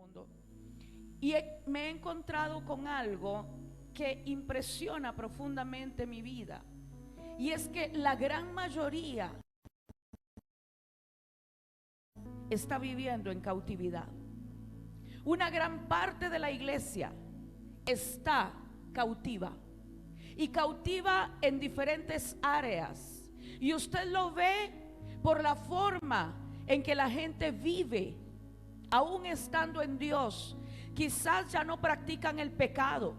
mundo. Y me he encontrado con algo que impresiona profundamente mi vida. Y es que la gran mayoría está viviendo en cautividad. Una gran parte de la iglesia está cautiva. Y cautiva en diferentes áreas. Y usted lo ve por la forma en que la gente vive, aún estando en Dios. Quizás ya no practican el pecado,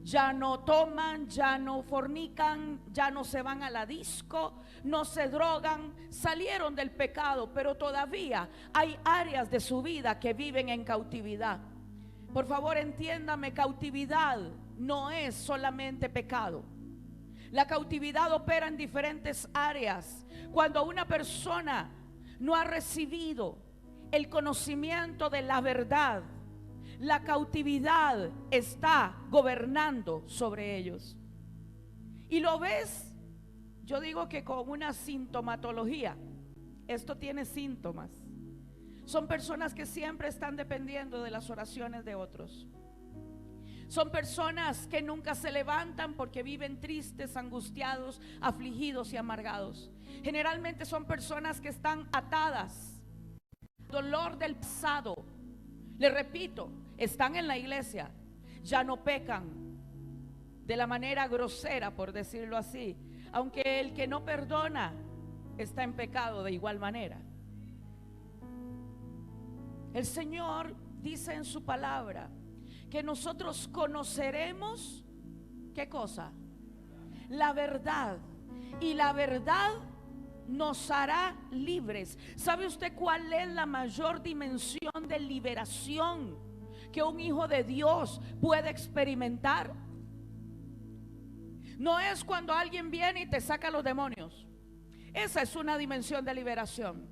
ya no toman, ya no fornican, ya no se van a la disco, no se drogan, salieron del pecado, pero todavía hay áreas de su vida que viven en cautividad. Por favor, entiéndame, cautividad no es solamente pecado. La cautividad opera en diferentes áreas. Cuando una persona no ha recibido el conocimiento de la verdad, la cautividad está gobernando sobre ellos. Y lo ves, yo digo que con una sintomatología. Esto tiene síntomas. Son personas que siempre están dependiendo de las oraciones de otros. Son personas que nunca se levantan porque viven tristes, angustiados, afligidos y amargados. Generalmente son personas que están atadas al dolor del pasado. Le repito, están en la iglesia, ya no pecan de la manera grosera, por decirlo así, aunque el que no perdona está en pecado de igual manera. El Señor dice en su palabra que nosotros conoceremos, ¿qué cosa? La verdad. Y la verdad nos hará libres. ¿Sabe usted cuál es la mayor dimensión de liberación que un hijo de Dios puede experimentar? No es cuando alguien viene y te saca los demonios. Esa es una dimensión de liberación.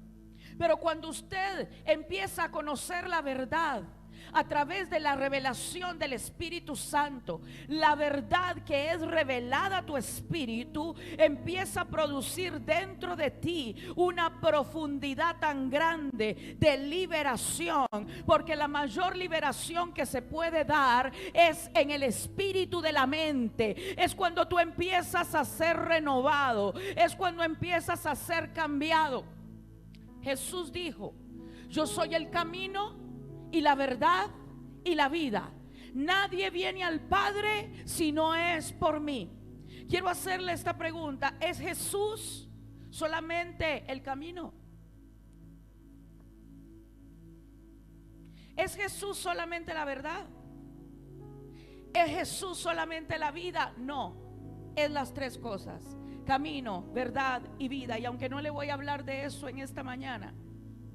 Pero cuando usted empieza a conocer la verdad a través de la revelación del Espíritu Santo, la verdad que es revelada a tu espíritu empieza a producir dentro de ti una profundidad tan grande de liberación, porque la mayor liberación que se puede dar es en el espíritu de la mente. Es cuando tú empiezas a ser renovado, es cuando empiezas a ser cambiado. Jesús dijo: yo soy el camino y la verdad y la vida. Nadie viene al Padre si no es por mí. Quiero hacerle esta pregunta: ¿es Jesús solamente el camino? ¿Es Jesús solamente la verdad? ¿Es Jesús solamente la vida? No, es las tres cosas: camino, verdad y vida. Y aunque no le voy a hablar de eso en esta mañana,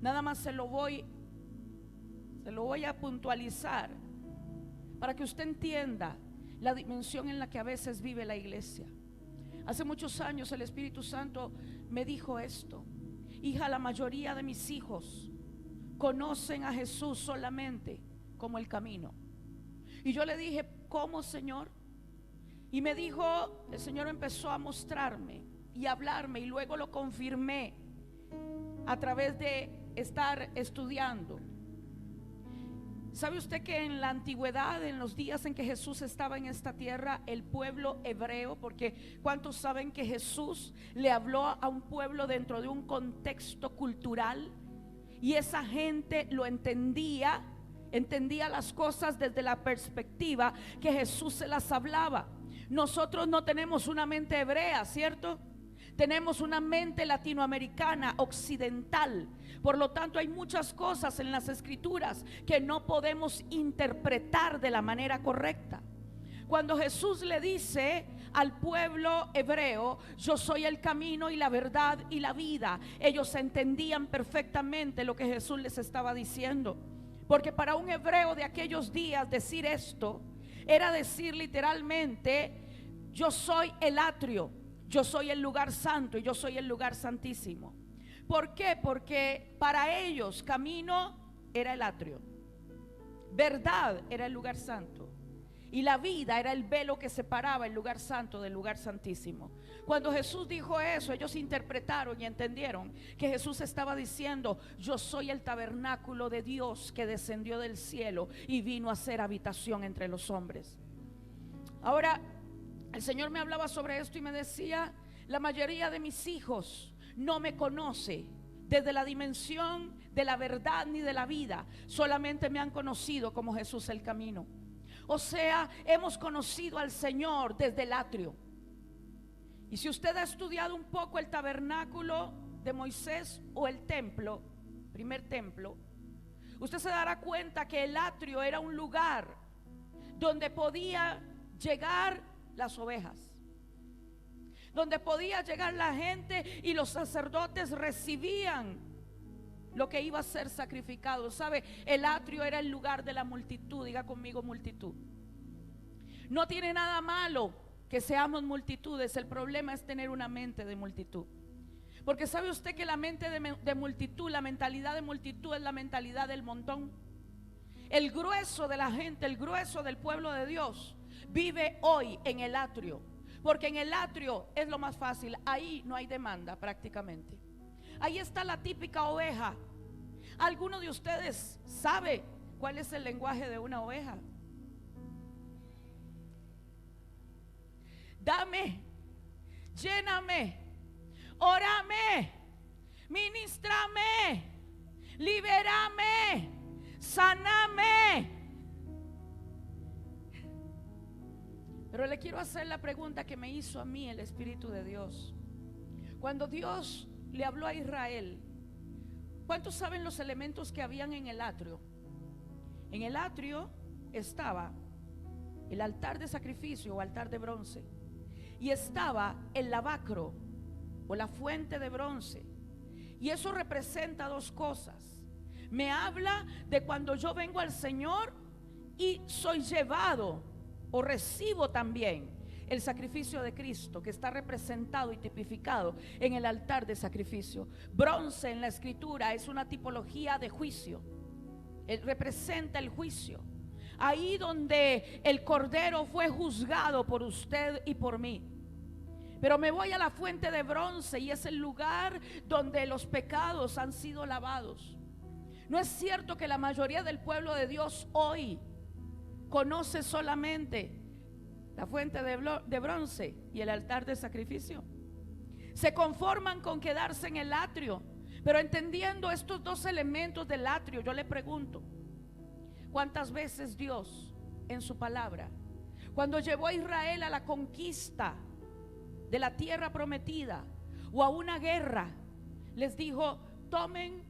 nada más se lo voy a puntualizar para que usted entienda la dimensión en la que a veces vive la iglesia. Hace muchos años el Espíritu Santo me dijo esto: hija, la mayoría de mis hijos conocen a Jesús solamente como el camino. Y yo le dije: ¿cómo, Señor? Y me dijo, el Señor empezó a mostrarme y hablarme, y luego lo confirmé a través de estar estudiando. ¿Sabe usted que en la antigüedad, en los días en que Jesús estaba en esta tierra, el pueblo hebreo, porque ¿cuántos saben que Jesús le habló a un pueblo dentro de un contexto cultural? Y esa gente lo entendía las cosas desde la perspectiva que Jesús se las hablaba. Nosotros no tenemos una mente hebrea, ¿cierto? Tenemos una mente latinoamericana, occidental. Por lo tanto, hay muchas cosas en las escrituras que no podemos interpretar de la manera correcta. Cuando Jesús le dice al pueblo hebreo: yo soy el camino y la verdad y la vida, ellos entendían perfectamente lo que Jesús les estaba diciendo. Porque para un hebreo de aquellos días decir esto era decir literalmente: yo soy el atrio, yo soy el lugar santo y yo soy el lugar santísimo. ¿Por qué? Porque para ellos camino era el atrio, verdad era el lugar santo Y la vida era el velo que separaba el lugar santo del lugar santísimo. Cuando Jesús dijo eso, ellos interpretaron y entendieron que Jesús estaba diciendo: yo soy el tabernáculo de Dios que descendió del cielo y vino a hacer habitación entre los hombres. Ahora, el Señor me hablaba sobre esto y me decía: la mayoría de mis hijos no me conoce desde la dimensión de la verdad ni de la vida, solamente me han conocido como Jesús el camino. O sea, hemos conocido al Señor desde el atrio. Y si usted ha estudiado un poco el tabernáculo de Moisés o el templo, primer templo, usted se dará cuenta que el atrio era un lugar donde podía llegar las ovejas, donde podía llegar la gente, y los sacerdotes recibían lo que iba a ser sacrificado. ¿Sabe? El atrio era el lugar de la multitud. Diga conmigo: multitud. No tiene nada malo que seamos multitudes. El problema es tener una mente de multitud. Porque ¿sabe usted que la mente de multitud, la mentalidad de multitud, es la mentalidad del montón? El grueso de la gente, el grueso del pueblo de Dios vive hoy en el atrio, porque en el atrio es lo más fácil. Ahí no hay demanda prácticamente. Ahí está la típica oveja. ¿Alguno de ustedes sabe cuál es el lenguaje de una oveja? Dame, lléname, órame, ministrame, libérame, saname. Pero le quiero hacer la pregunta que me hizo a mí el Espíritu de Dios. Cuando Dios le habló a Israel, ¿cuántos saben los elementos que habían en el atrio? En el atrio estaba el altar de sacrificio o altar de bronce, y estaba el lavacro o la fuente de bronce. Y eso representa dos cosas. Me habla de cuando yo vengo al Señor y soy llevado o recibo también el sacrificio de Cristo, que está representado y tipificado en el altar de sacrificio. Bronce en la escritura es una tipología de juicio. Él representa el juicio. Ahí donde el cordero fue juzgado por usted y por mí. Pero me voy a la fuente de bronce, y es el lugar donde los pecados han sido lavados. ¿No es cierto que la mayoría del pueblo de Dios hoy conoce solamente la fuente de bronce y el altar de sacrificio? Se conforman con quedarse en el atrio. Pero entendiendo estos dos elementos del atrio, yo le pregunto: ¿cuántas veces Dios en su palabra, cuando llevó a Israel a la conquista de la tierra prometida o a una guerra, les dijo: tomen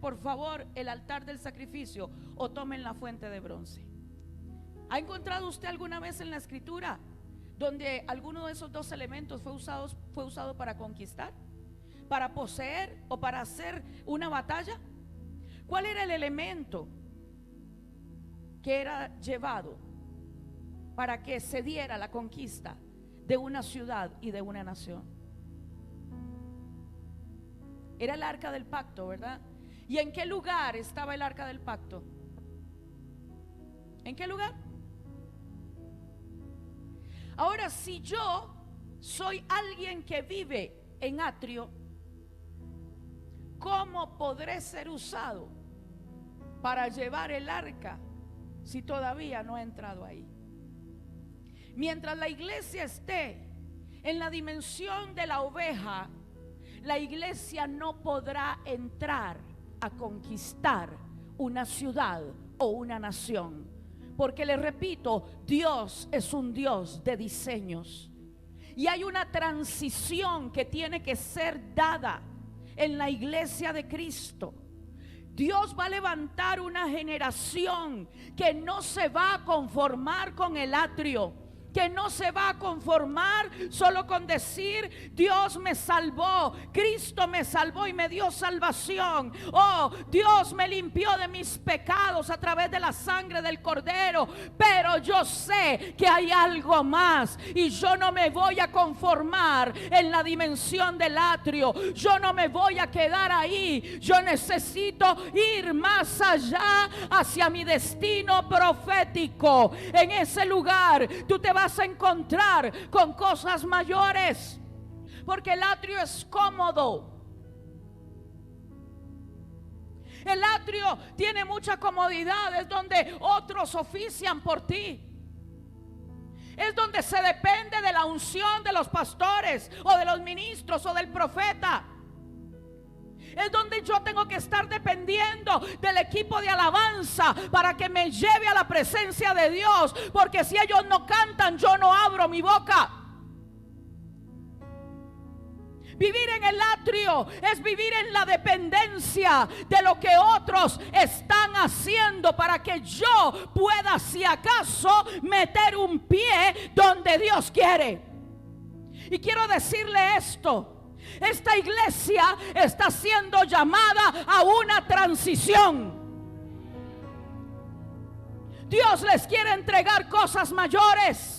por favor el altar del sacrificio o tomen la fuente de bronce? ¿Ha encontrado usted alguna vez en la escritura donde alguno de esos dos elementos fue usado para conquistar, para poseer o para hacer una batalla? ¿Cuál era el elemento que era llevado para que se diera la conquista de una ciudad y de una nación? Era el arca del pacto, ¿verdad? ¿Y en qué lugar estaba el arca del pacto? ¿En qué lugar? Ahora, si yo soy alguien que vive en atrio, ¿cómo podré ser usado para llevar el arca si todavía no he entrado ahí? Mientras la iglesia esté en la dimensión de la oveja, la iglesia no podrá entrar a conquistar una ciudad o una nación. Porque le repito, Dios es un Dios de diseños. Y hay una transición que tiene que ser dada en la iglesia de Cristo. Dios va a levantar una generación que no se va a conformar con el atrio, que no se va a conformar solo con decir: Dios me salvó, Cristo me salvó y me dio salvación. Oh, Dios me limpió de mis pecados a través de la sangre del Cordero. Pero yo sé que hay algo más, y yo no me voy a conformar en la dimensión del atrio. Yo no me voy a quedar ahí. Yo necesito ir más allá, hacia mi destino profético. En ese lugar tú te vas a encontrar con cosas mayores, porque el atrio es cómodo. El atrio tiene mucha comodidad, es donde otros ofician por ti. Es donde se depende de la unción de los pastores o de los ministros o del profeta. Es donde yo tengo que estar dependiendo del equipo de alabanza para que me lleve a la presencia de Dios, porque si ellos no cantan, yo no abro mi boca. Vivir en el atrio es vivir en la dependencia de lo que otros están haciendo, para que yo pueda, si acaso, meter un pie donde Dios quiere. Y quiero decirle esto: esta iglesia está siendo llamada a una transición. Dios les quiere entregar cosas mayores.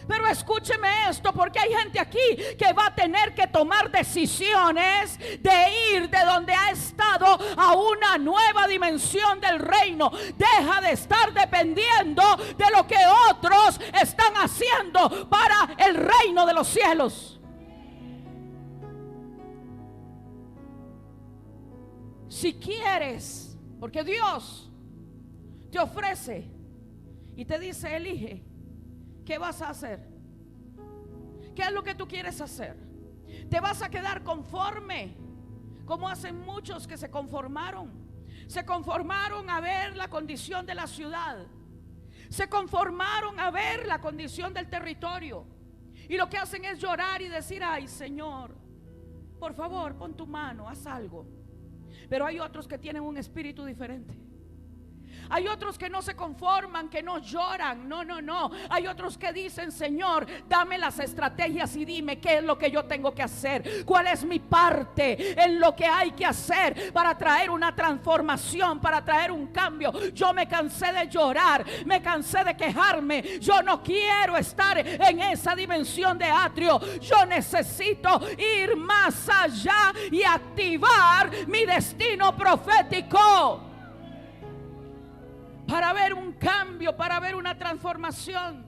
Pero escúcheme esto, porque hay gente aquí que va a tener que tomar decisiones de ir de donde ha estado a una nueva dimensión del reino. Deja de estar dependiendo de lo que otros están haciendo para el reino de los cielos. Si quieres, porque Dios te ofrece y te dice: elige, ¿qué vas a hacer? ¿Qué es lo que tú quieres hacer? ¿Te vas a quedar conforme, como hacen muchos que se conformaron? Se conformaron a ver la condición de la ciudad, se conformaron a ver la condición del territorio, y lo que hacen es llorar y decir: ay, Señor, por favor, pon tu mano, haz algo. Pero hay otros que tienen un espíritu diferente. Hay otros que no se conforman, que no lloran. No. Hay otros que dicen: Señor, dame las estrategias y dime qué es lo que yo tengo que hacer. ¿Cuál es mi parte en lo que hay que hacer para traer una transformación, para traer un cambio? Yo me cansé de llorar, me cansé de quejarme. Yo no quiero estar en esa dimensión de atrio. Yo necesito ir más allá y activar mi destino profético, para ver un cambio, para ver una transformación.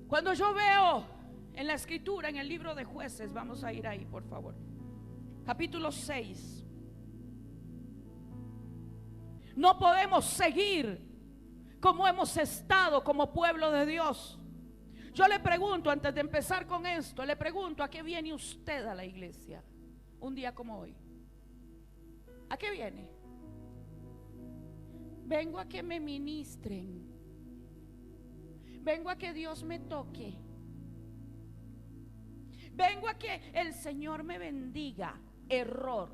Cuando yo veo en la escritura, en el libro de Jueces, vamos a ir ahí, por favor, capítulo 6. No podemos seguir como hemos estado como pueblo de Dios. Yo le pregunto, antes de empezar con esto, le pregunto: ¿a qué viene usted a la iglesia un día como hoy? ¿A qué viene? Vengo a que me ministren. Vengo a que Dios me toque. Vengo a que el Señor me bendiga. Error.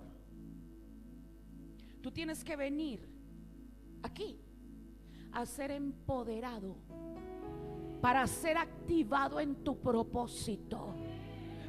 Tú tienes que venir aquí a ser empoderado, para ser activado en tu propósito,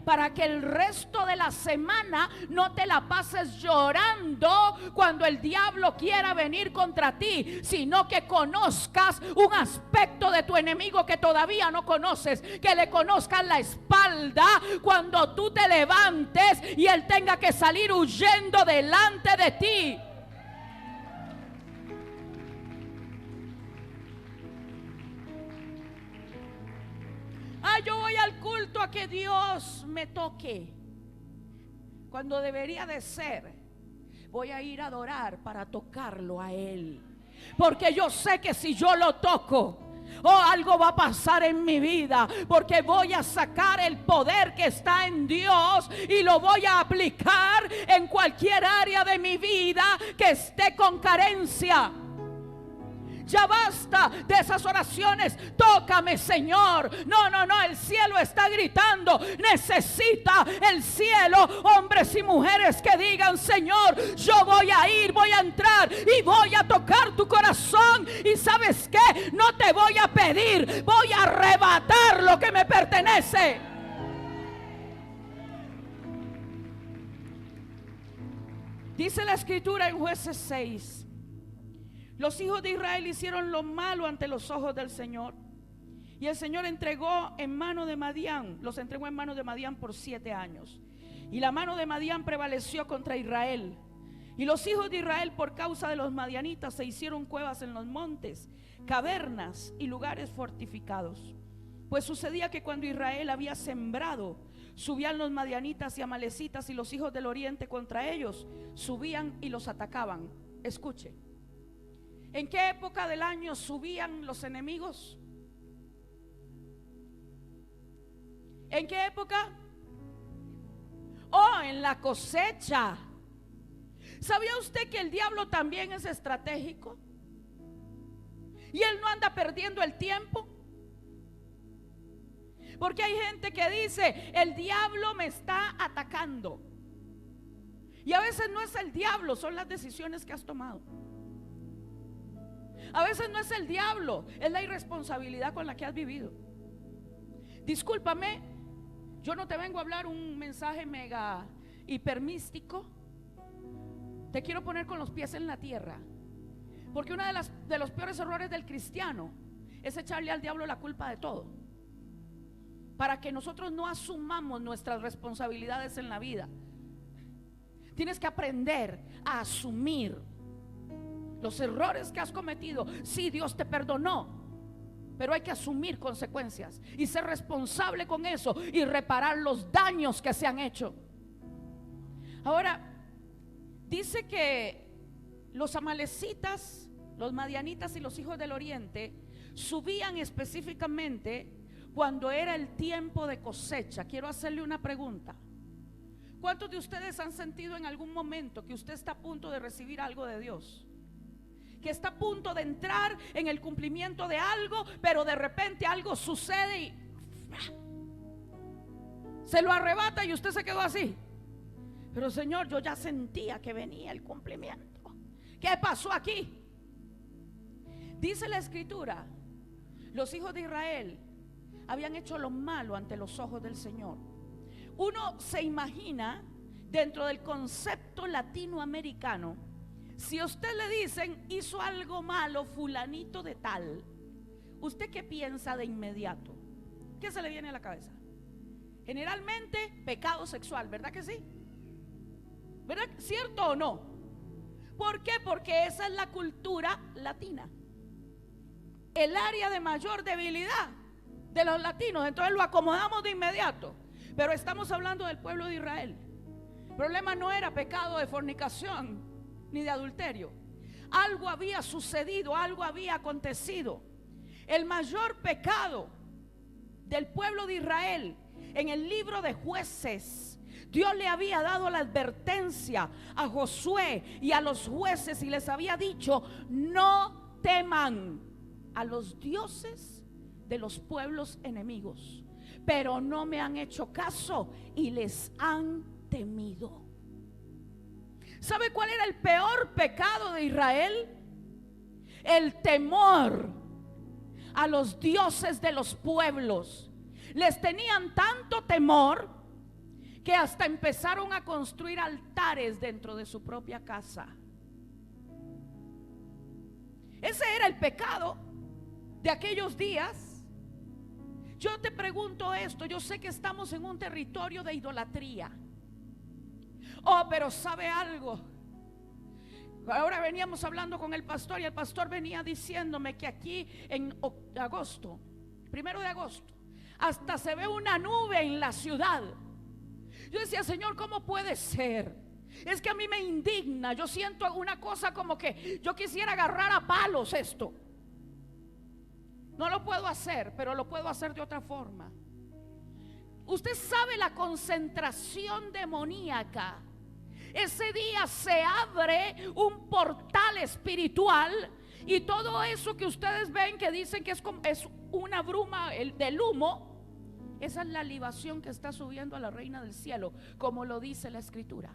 para que el resto de la semana no te la pases llorando cuando el diablo quiera venir contra ti, sino que conozcas un aspecto de tu enemigo que todavía no conoces, que le conozcas la espalda cuando tú te levantes y él tenga que salir huyendo delante de ti. Yo voy al culto a que Dios me toque, cuando debería de ser: voy a ir a adorar para tocarlo a Él, porque yo sé que si yo lo toco, algo va a pasar en mi vida, porque voy a sacar el poder que está en Dios y lo voy a aplicar en cualquier área de mi vida que esté con carencia. Ya basta de esas oraciones. Tócame, Señor. No, el cielo está gritando. Necesita el cielo hombres y mujeres que digan: Señor, yo voy a ir, voy a entrar y voy a tocar tu corazón. Y ¿sabes qué? No te voy a pedir, voy a arrebatar lo que me pertenece. Dice la escritura en Jueces 6: los hijos de Israel hicieron lo malo ante los ojos del Señor, y el Señor los entregó en mano de Madián por 7 años. Y la mano de Madián prevaleció contra Israel. Y los hijos de Israel, por causa de los madianitas, se hicieron cuevas en los montes, cavernas y lugares fortificados. Pues sucedía que cuando Israel había sembrado, subían los madianitas y amalecitas y los hijos del oriente contra ellos, subían y los atacaban. Escuche, ¿en qué época del año subían los enemigos? ¿En qué época? Oh, en la cosecha. ¿Sabía usted que el diablo también es estratégico? Y él no anda perdiendo el tiempo. Porque hay gente que dice: el diablo me está atacando. Y a veces no es el diablo, son las decisiones que has tomado. A veces no es el diablo, es la irresponsabilidad con la que has vivido. Discúlpame, yo no te vengo a hablar un mensaje mega hipermístico. Te quiero poner con los pies en la tierra. Porque uno de los peores errores del cristiano es echarle al diablo la culpa de todo, para que nosotros no asumamos nuestras responsabilidades en la vida. Tienes que aprender a asumir los errores que has cometido. Sí, Dios te perdonó, pero hay que asumir consecuencias y ser responsable con eso y reparar los daños que se han hecho. Ahora, dice que los amalecitas, los madianitas y los hijos del oriente subían específicamente cuando era el tiempo de cosecha. Quiero hacerle una pregunta. ¿Cuántos de ustedes han sentido en algún momento que usted está a punto de recibir algo de Dios? Que está a punto de entrar en el cumplimiento de algo, pero de repente algo sucede y se lo arrebata y usted se quedó así. Pero Señor, yo ya sentía que venía el cumplimiento. ¿Qué pasó aquí? Dice la escritura: los hijos de Israel habían hecho lo malo ante los ojos del Señor. Uno se imagina, dentro del concepto latinoamericano, si a usted le dicen: hizo algo malo fulanito de tal, ¿usted qué piensa de inmediato? ¿Qué se le viene a la cabeza? Generalmente pecado sexual, ¿verdad que sí? ¿Verdad? ¿Cierto o no? ¿Por qué? Porque esa es la cultura latina, el área de mayor debilidad de los latinos. Entonces lo acomodamos de inmediato. Pero estamos hablando del pueblo de Israel. El problema no era pecado de fornicación ni de adulterio. Algo había sucedido, algo había acontecido. El mayor pecado del pueblo de Israel, en el libro de Jueces, Dios le había dado la advertencia a Josué y a los jueces y les había dicho: no teman a los dioses de los pueblos enemigos. Pero no me han hecho caso y les han temido. ¿Sabe cuál era el peor pecado de Israel? El temor a los dioses de los pueblos. Les tenían tanto temor que hasta empezaron a construir altares dentro de su propia casa. Ese era el pecado de aquellos días. Yo te pregunto esto, yo sé que estamos en un territorio de idolatría. Oh, pero ¿sabe algo? Ahora veníamos hablando con el pastor y el pastor venía diciéndome que aquí en agosto, 1 de agosto, hasta se ve una nube en la ciudad. Yo decía: Señor, ¿cómo puede ser? Es que a mí me indigna. Yo siento una cosa como que yo quisiera agarrar a palos esto. No lo puedo hacer, pero lo puedo hacer de otra forma. Usted sabe la concentración demoníaca. Ese día se abre un portal espiritual Y todo eso que ustedes ven que dicen que es una bruma del humo, esa es la libación que está subiendo a la reina del cielo, como lo dice la escritura.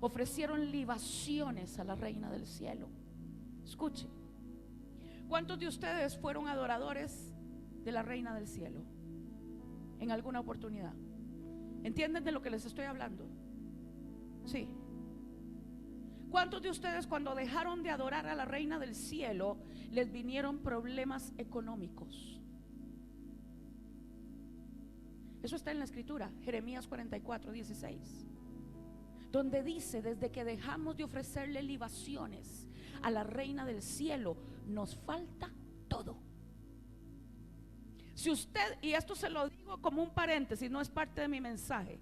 Ofrecieron libaciones a la reina del cielo. Escuche, ¿cuántos de ustedes fueron adoradores de la reina del cielo en alguna oportunidad? ¿Entienden de lo que les estoy hablando? Sí. ¿Cuántos de ustedes, cuando dejaron de adorar a la reina del cielo, les vinieron problemas económicos? Eso está en la escritura, Jeremías 44:16, donde dice: desde que dejamos de ofrecerle libaciones a la reina del cielo, nos falta todo. Si usted, y esto se lo digo como un paréntesis, no es parte de mi mensaje,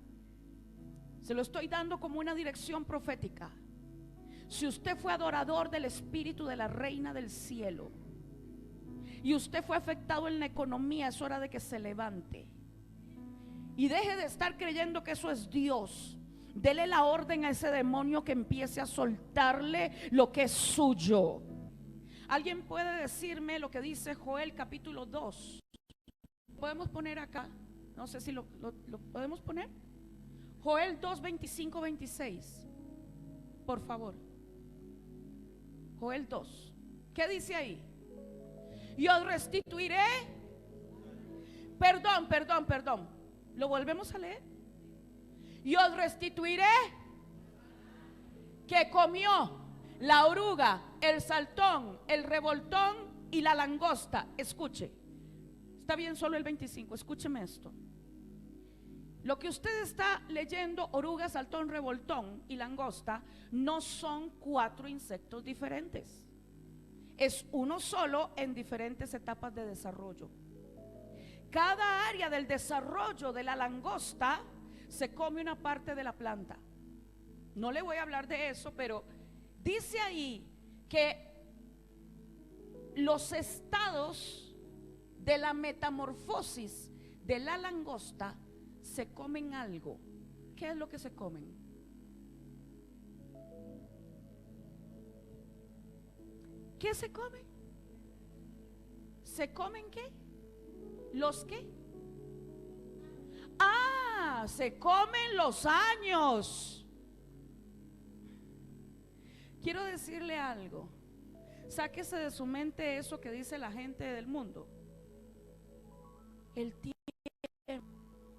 se lo estoy dando como una dirección profética. Si usted fue adorador del espíritu de la reina del cielo y usted fue afectado en la economía, es hora de que se levante y deje de estar creyendo que eso es Dios. Dele la orden a ese demonio que empiece a soltarle lo que es suyo. ¿Alguien puede decirme lo que dice Joel capítulo 2? ¿Podemos poner acá? No sé si lo podemos poner. Joel 2, 25, 26. Por favor. Joel 2. ¿Qué dice ahí? Y os restituiré. Perdón. ¿Lo volvemos a leer? Y os restituiré que comió la oruga, el saltón, el revoltón y la langosta. Escuche, está bien solo el 25, escúcheme esto. Lo que usted está leyendo, oruga, saltón, revoltón y langosta, no son 4 insectos diferentes. Es uno solo en diferentes etapas de desarrollo. Cada área del desarrollo de la langosta se come una parte de la planta. No le voy a hablar de eso, pero dice ahí que los estados de la metamorfosis de la langosta se comen algo. ¿Qué es lo que se comen? ¿Qué se comen? ¿Se comen qué? ¿Los qué? Ah, se comen los años. Quiero decirle algo. Sáquese de su mente eso que dice la gente del mundo. El tiempo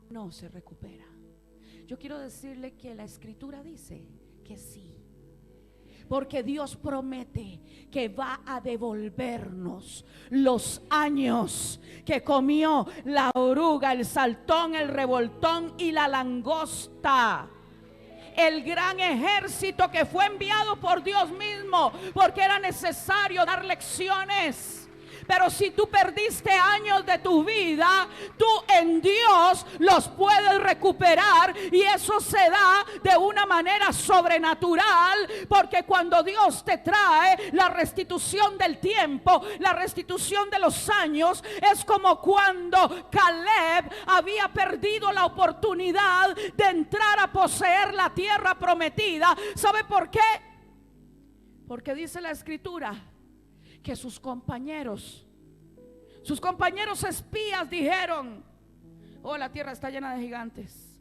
no se recupera. Yo quiero decirle que la escritura dice que sí, porque Dios promete que va a devolvernos los años que comió la oruga, el saltón, el revoltón y la langosta. El gran ejército que fue enviado por Dios mismo, porque era necesario dar lecciones. Pero si tú perdiste años de tu vida, tú en Dios los puedes recuperar, y eso se da de una manera sobrenatural, porque cuando Dios te trae la restitución del tiempo, la restitución de los años, es como cuando Caleb había perdido la oportunidad de entrar a poseer la tierra prometida. ¿Sabe por qué? Porque dice la escritura que sus compañeros espías dijeron: oh, la tierra está llena de gigantes,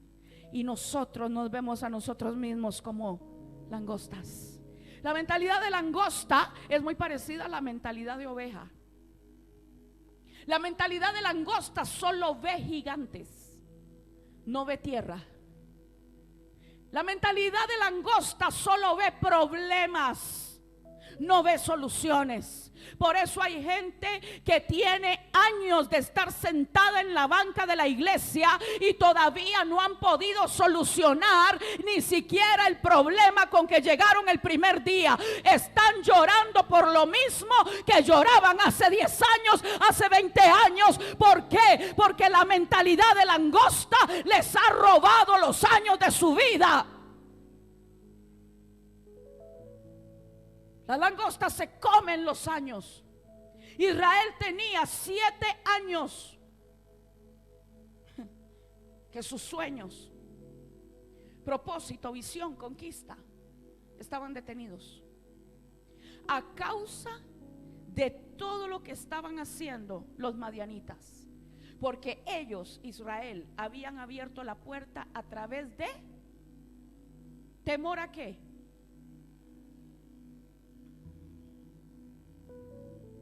y nosotros nos vemos a nosotros mismos como langostas. La mentalidad de langosta es muy parecida a la mentalidad de oveja. La mentalidad de langosta solo ve gigantes, no ve tierra. La mentalidad de langosta solo ve problemas, no ve soluciones. Por eso hay gente que tiene años de estar sentada en la banca de la iglesia y todavía no han podido solucionar ni siquiera el problema con que llegaron el primer día. Están llorando por lo mismo que lloraban hace 10 años, hace 20 años. ¿Por qué? Porque la mentalidad de langosta les ha robado los años de su vida. Las langostas se comen los años. Israel tenía 7 años que sus sueños, propósito, visión, conquista estaban detenidos a causa de todo lo que estaban haciendo los madianitas, porque ellos, Israel, habían abierto la puerta a través de temor a qué.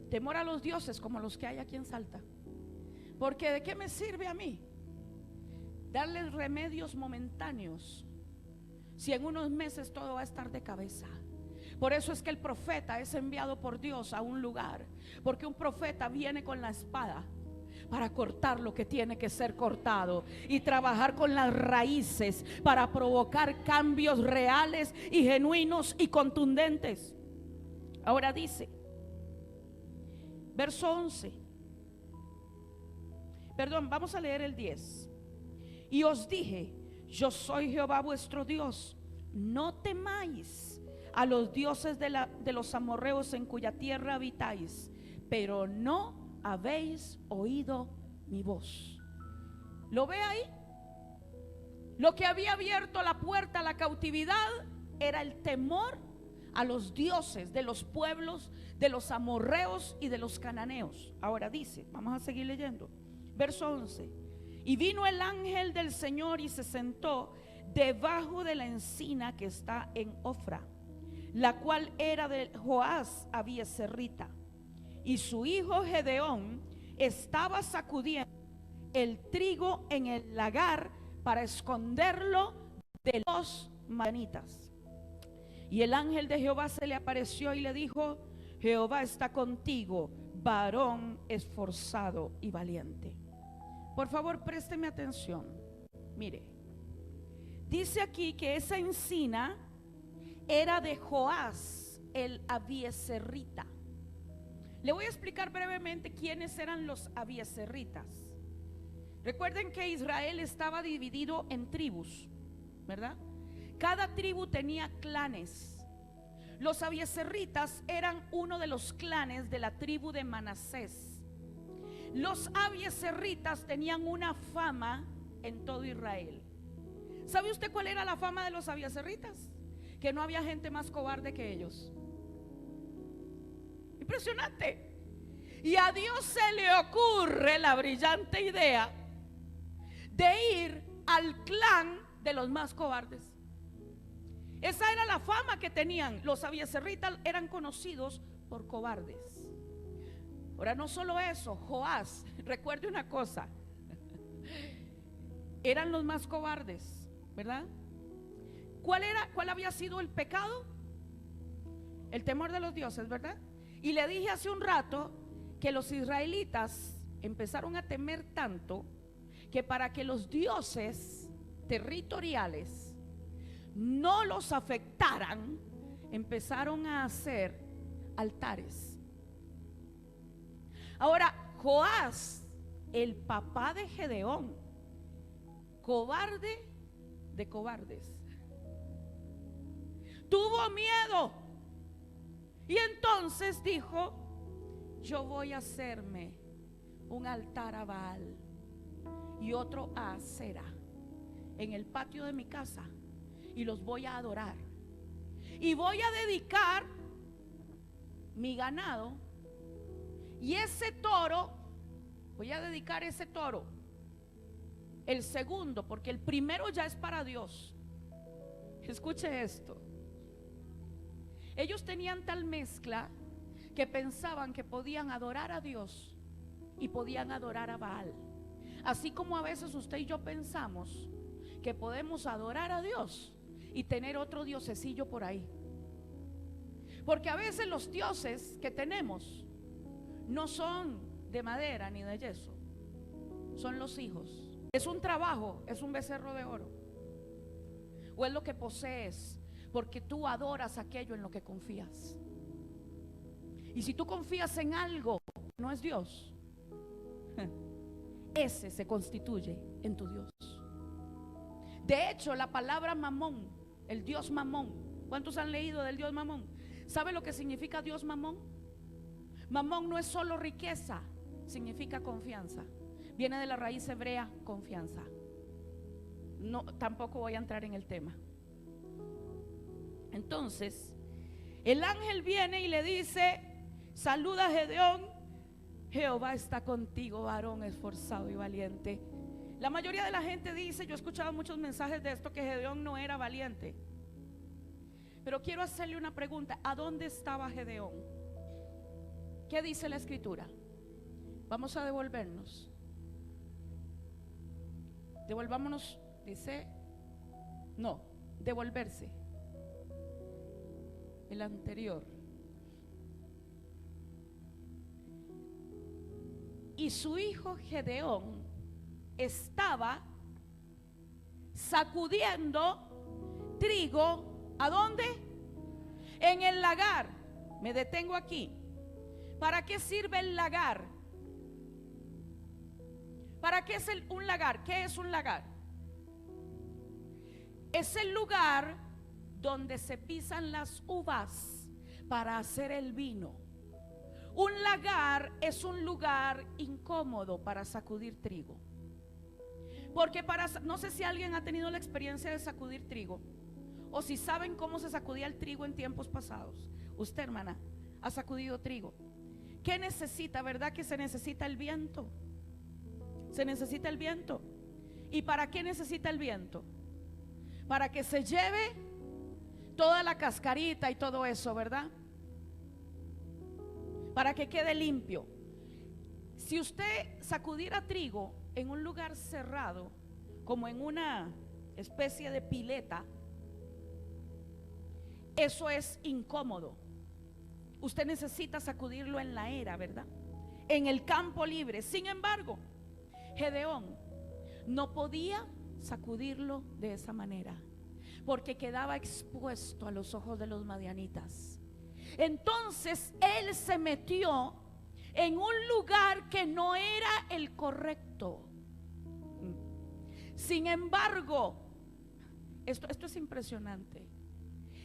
Temor a los dioses como los que hay aquí en Salta. Porque ¿de qué me sirve a mí darles remedios momentáneos si en unos meses todo va a estar de cabeza? Por eso es que el profeta es enviado por Dios a un lugar, porque un profeta viene con la espada para cortar lo que tiene que ser cortado y trabajar con las raíces para provocar cambios reales y genuinos y contundentes. Ahora dice, verso 11, perdón, vamos a leer el 10. Y os dije, yo soy Jehová vuestro Dios, no temáis a los dioses de los amorreos en cuya tierra habitáis, pero no habéis oído mi voz. ¿Lo ve ahí? Lo que había abierto la puerta a la cautividad era el temor a los dioses de los pueblos de los amorreos y de los cananeos. Ahora dice, vamos a seguir leyendo, verso 11. Y vino el ángel del Señor y se sentó debajo de la encina que está en Ofra, la cual era de Joás Abieserrita. Y su hijo Gedeón estaba sacudiendo el trigo en el lagar para esconderlo de los madianitas. Y el ángel de Jehová se le apareció y le dijo, Jehová está contigo, varón esforzado y valiente. Por favor, présteme atención. Mire, dice aquí que esa encina era de Joás el Abieserrita. Le voy a explicar brevemente quiénes eran los Abieserritas. Recuerden que Israel estaba dividido en tribus, ¿verdad? Cada tribu tenía clanes. Los Abieserritas eran uno de los clanes de la tribu de Manasés. Los Abieserritas tenían una fama en todo Israel. ¿Sabe usted cuál era la fama de los Abieserritas? Que no había gente más cobarde que ellos. Impresionante. Y a Dios se le ocurre la brillante idea de ir al clan de los más cobardes. Esa era la fama que tenían. Los Abieserritas eran conocidos por cobardes. Ahora, no solo eso, Joás, recuerde una cosa, eran los más cobardes, ¿verdad? ¿Cuál había sido el pecado? El temor de los dioses, ¿verdad? Y le dije hace un rato que los israelitas empezaron a temer tanto que para que los dioses territoriales no los afectaran, empezaron a hacer altares. Ahora, Joás, el papá de Gedeón, cobarde de cobardes, tuvo miedo y entonces dijo, yo voy a hacerme un altar a Baal y otro a Acera en el patio de mi casa y los voy a adorar y voy a dedicar mi ganado y ese toro, voy a dedicar ese toro, el segundo, porque el primero ya es para Dios. Escuche esto. Ellos tenían tal mezcla que pensaban que podían adorar a Dios y podían adorar a Baal. Así como a veces usted y yo pensamos que podemos adorar a Dios y tener otro diosecillo por ahí. Porque a veces los dioses que tenemos no son de madera ni de yeso, son los hijos. Es un trabajo, es un becerro de oro, o es lo que posees, porque tú adoras aquello en lo que confías. Y si tú confías en algo que no es Dios, ese se constituye en tu Dios. De hecho, la palabra Mamón, el Dios Mamón, ¿cuántos han leído del Dios Mamón? ¿Sabe lo que significa Dios Mamón? Mamón no es solo riqueza, significa confianza. Viene de la raíz hebrea confianza. No, tampoco voy a entrar en el tema. Entonces, el ángel viene y le dice, saluda a Gedeón: Jehová está contigo, varón esforzado y valiente. La mayoría de la gente dice, yo he escuchado muchos mensajes de esto, que Gedeón no era valiente. Pero quiero hacerle una pregunta: ¿a dónde estaba Gedeón? ¿Qué dice la escritura? Vamos a devolvernos. Devolvámonos, dice, no, devolverse. El anterior. Y su hijo Gedeón estaba sacudiendo trigo. ¿A dónde? En el lagar. Me detengo aquí. ¿Para qué sirve el lagar? ¿Para qué es un lagar? ¿Qué es un lagar? Es el lugar donde se pisan las uvas para hacer el vino. Un lagar es un lugar incómodo para sacudir trigo. Porque no sé si alguien ha tenido la experiencia de sacudir trigo, o si saben cómo se sacudía el trigo en tiempos pasados. Usted, hermana, ha sacudido trigo. ¿Qué necesita? ¿Verdad que se necesita el viento? Se necesita el viento. ¿Y para qué necesita el viento? Para que se lleve toda la cascarita y todo eso, ¿verdad? Para que quede limpio. Si usted sacudiera trigo en un lugar cerrado, como en una especie de pileta, eso es incómodo. Usted necesita sacudirlo en la era, ¿verdad? En el campo libre. Sin embargo, Gedeón no podía sacudirlo de esa manera, porque quedaba expuesto a los ojos de los madianitas. Entonces él se metió en un lugar que no era el correcto. Sin embargo, esto es impresionante.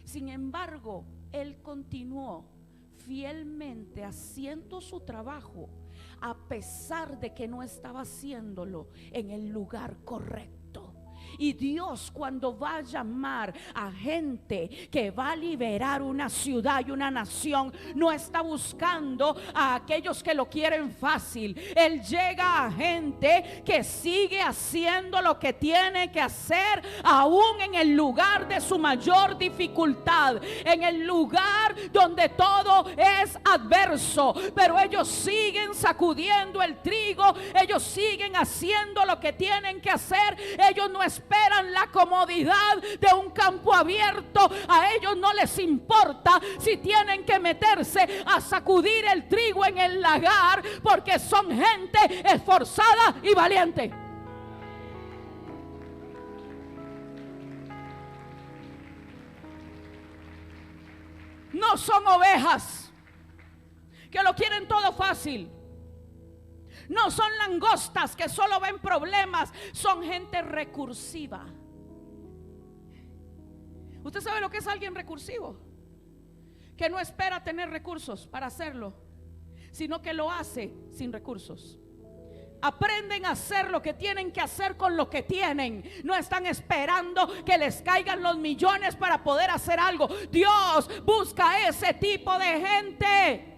Sin embargo, él continuó fielmente haciendo su trabajo, a pesar de que no estaba haciéndolo en el lugar correcto. Y Dios, cuando va a llamar a gente que va a liberar una ciudad y una nación, no está buscando a aquellos que lo quieren fácil. Él llega a gente que sigue haciendo lo que tiene que hacer, aún en el lugar de su mayor dificultad, en el lugar donde todo es adverso. Pero ellos siguen sacudiendo el trigo, ellos siguen haciendo lo que tienen que hacer. Ellos no esperan la comodidad de un campo abierto. A ellos no les importa si tienen que meterse a sacudir el trigo en el lagar, porque son gente esforzada y valiente. No son ovejas que lo quieren todo fácil. No son langostas que solo ven problemas. Son gente recursiva. ¿Usted sabe lo que es alguien recursivo? Que no espera tener recursos para hacerlo, sino que lo hace sin recursos. Aprenden a hacer lo que tienen que hacer con lo que tienen. No están esperando que les caigan los millones para poder hacer algo. Dios busca ese tipo de gente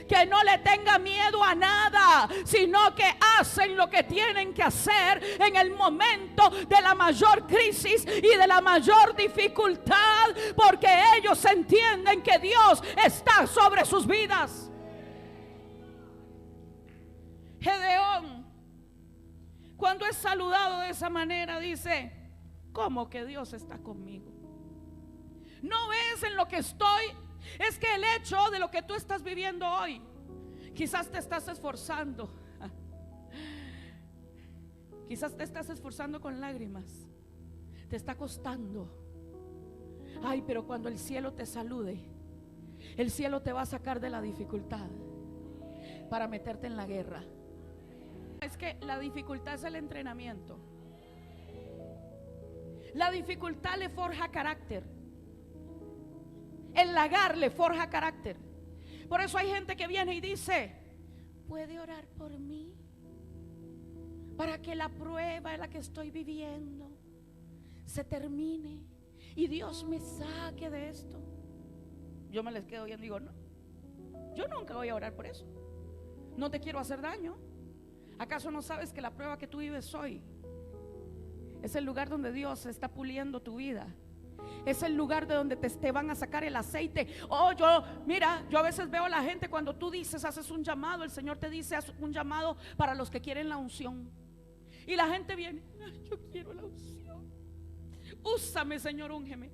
que no le tenga miedo a nada, sino que hacen lo que tienen que hacer en el momento de la mayor crisis y de la mayor dificultad, porque ellos entienden que Dios está sobre sus vidas. Gedeón, cuando es saludado de esa manera, dice: ¿cómo que Dios está conmigo? ¿No ves en lo que estoy? Es que el hecho de lo que tú estás viviendo hoy, quizás te estás esforzando, quizás te estás esforzando con lágrimas, te está costando. Ay, pero cuando el cielo te salude, el cielo te va a sacar de la dificultad para meterte en la guerra. Es que la dificultad es el entrenamiento. La dificultad le forja carácter. El lagar le forja carácter. Por eso hay gente que viene y dice: ¿puede orar por mí? Para que la prueba en la que estoy viviendo se termine y Dios me saque de esto. Yo me les quedo viendo y digo: no, Yo nunca voy a orar por eso. No te quiero hacer daño. ¿Acaso no sabes que la prueba que tú vives hoy es el lugar donde Dios está puliendo tu vida? Es el lugar de donde te van a sacar el aceite. Oh, yo a veces veo a la gente cuando tú dices, haces un llamado, el Señor te dice, haz un llamado para los que quieren la unción. Y la gente viene, yo quiero la unción. Úsame, Señor, úngeme.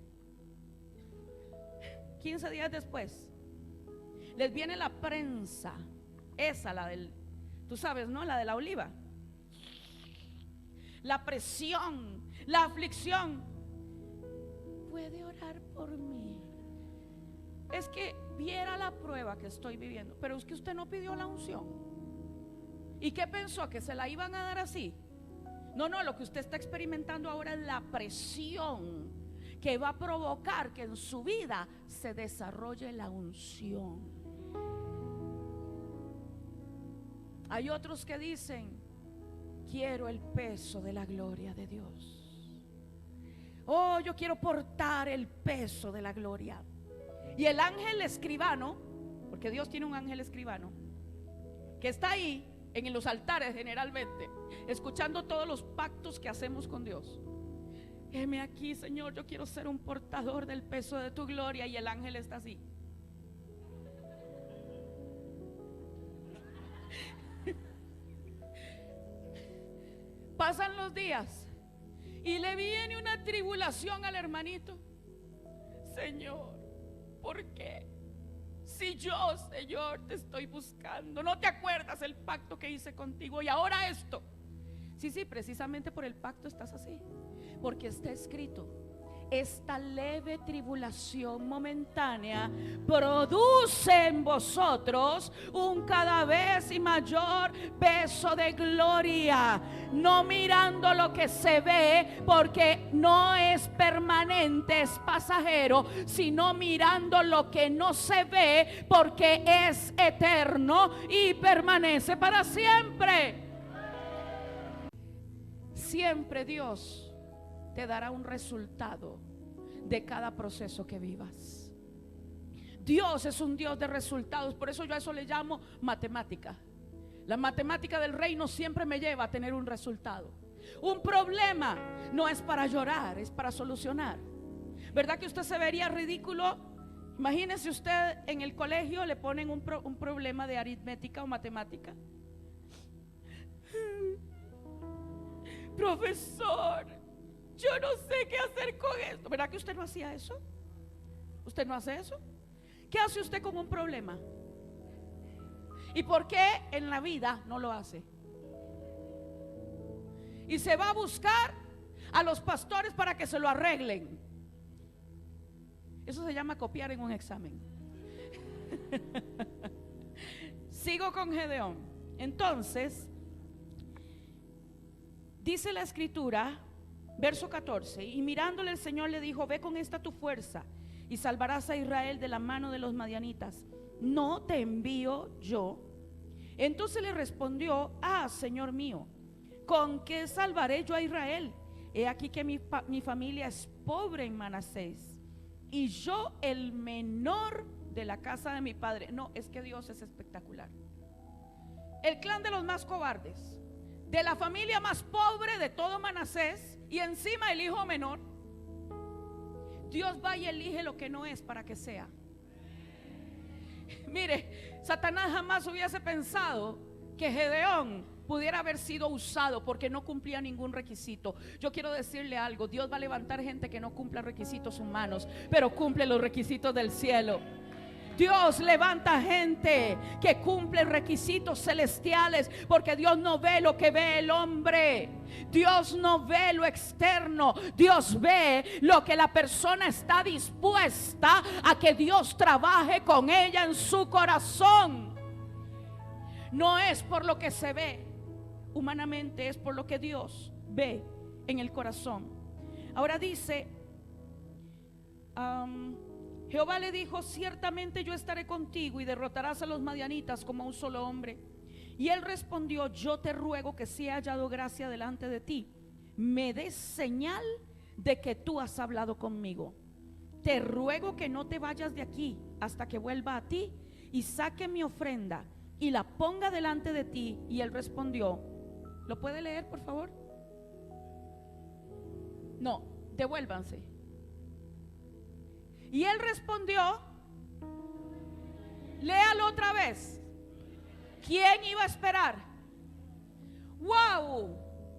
15 días después les viene la prensa, esa, la del, tú sabes, ¿no? La de la oliva. La presión, la aflicción. Puede orar por mí. Es que viera la prueba que estoy viviendo. Pero es que usted no pidió la unción. ¿Y qué pensó? ¿Que se la iban a dar así? No, lo que usted está experimentando ahora es la presión que va a provocar que en su vida se desarrolle la unción. Hay otros que dicen, quiero el peso de la gloria de Dios. Oh, yo quiero portar el peso de la gloria. Y el ángel escribano, porque Dios tiene un ángel escribano que está ahí en los altares generalmente, escuchando todos los pactos que hacemos con Dios. Heme aquí, Señor, yo quiero ser un portador del peso de tu gloria. Y el ángel está así. Pasan los días y le viene una tribulación al hermanito. Señor, ¿por qué? Si yo, Señor, te estoy buscando, ¿no te acuerdas el pacto que hice contigo? Y ahora esto. Sí, precisamente por el pacto estás así. Porque está escrito, esta leve tribulación momentánea produce en vosotros un cada vez y mayor peso de gloria, no mirando lo que se ve, porque no es permanente, es pasajero, sino mirando lo que no se ve, porque es eterno y permanece para siempre. Siempre Dios te dará un resultado de cada proceso que vivas. Dios es un Dios de resultados. Por eso yo a eso le llamo matemática. La matemática del reino siempre me lleva a tener un resultado. Un problema no es para llorar, es para solucionar. ¿Verdad que usted se vería ridículo? Imagínese usted en el colegio le ponen un problema de aritmética o matemática. Profesor, yo no sé qué hacer con esto. ¿Verdad que usted no hacía eso? ¿Usted no hace eso? ¿Qué hace usted con un problema? ¿Y por qué en la vida no lo hace? Y se va a buscar a los pastores para que se lo arreglen. Eso se llama copiar en un examen. Sigo con Gedeón. Entonces, dice la escritura, verso 14, y mirándole el Señor le dijo, ve con esta tu fuerza y salvarás a Israel de la mano de los madianitas. ¿No te envío yo? Entonces le respondió, Señor mío, ¿con qué salvaré yo a Israel? He aquí que mi familia es pobre en Manasés, y yo el menor de la casa de mi padre. No, es que Dios es espectacular. El clan de los más cobardes, de la familia más pobre de todo Manasés, y encima el hijo menor. Dios va y elige lo que no es para que sea. Mire, Satanás jamás hubiese pensado que Gedeón pudiera haber sido usado porque no cumplía ningún requisito. Yo quiero decirle algo, Dios va a levantar gente que no cumpla requisitos humanos, pero cumple los requisitos del cielo. Dios levanta gente que cumple requisitos celestiales, porque Dios no ve lo que ve el hombre. Dios no ve lo externo. Dios ve lo que la persona está dispuesta a que Dios trabaje con ella en su corazón. No es por lo que se ve humanamente, es por lo que Dios ve en el corazón. Ahora dice, Jehová le dijo, ciertamente yo estaré contigo y derrotarás a los madianitas como a un solo hombre. Y él respondió, yo te ruego que si he hallado gracia delante de ti, me des señal de que tú has hablado conmigo. Te ruego que no te vayas de aquí hasta que vuelva a ti y saque mi ofrenda y la ponga delante de ti. Y él respondió, ¿lo puede leer, por favor? No, devuélvanse. Y él respondió, léalo otra vez. ¿Quién iba a esperar? ¡Wow!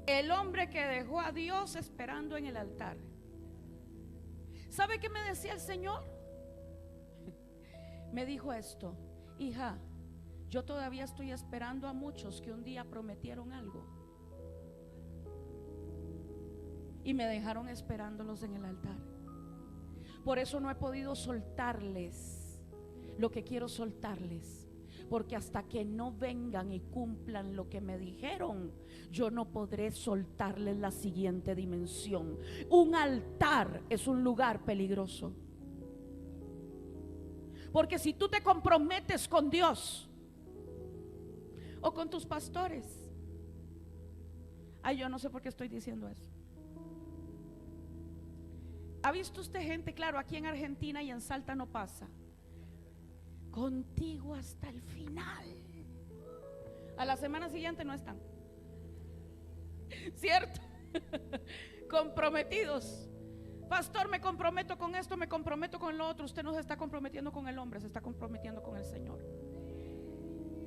El hombre que dejó a Dios esperando en el altar. ¿Sabe qué me decía el Señor? Me dijo esto: hija, yo todavía estoy esperando a muchos que un día prometieron algo y me dejaron esperándolos en el altar. Por eso no he podido soltarles lo que quiero soltarles, porque hasta que no vengan y cumplan lo que me dijeron, yo no podré soltarles la siguiente dimensión. Un altar es un lugar peligroso, porque si tú te comprometes con Dios o con tus pastores, ay, yo no sé por qué estoy diciendo eso. ¿Ha visto usted gente? Claro, aquí en Argentina y en Salta no pasa. Contigo hasta el final. A la semana siguiente no están, ¿cierto? Comprometidos. Pastor, me comprometo con esto, me comprometo con lo otro. Usted no se está comprometiendo con el hombre, se está comprometiendo con el Señor.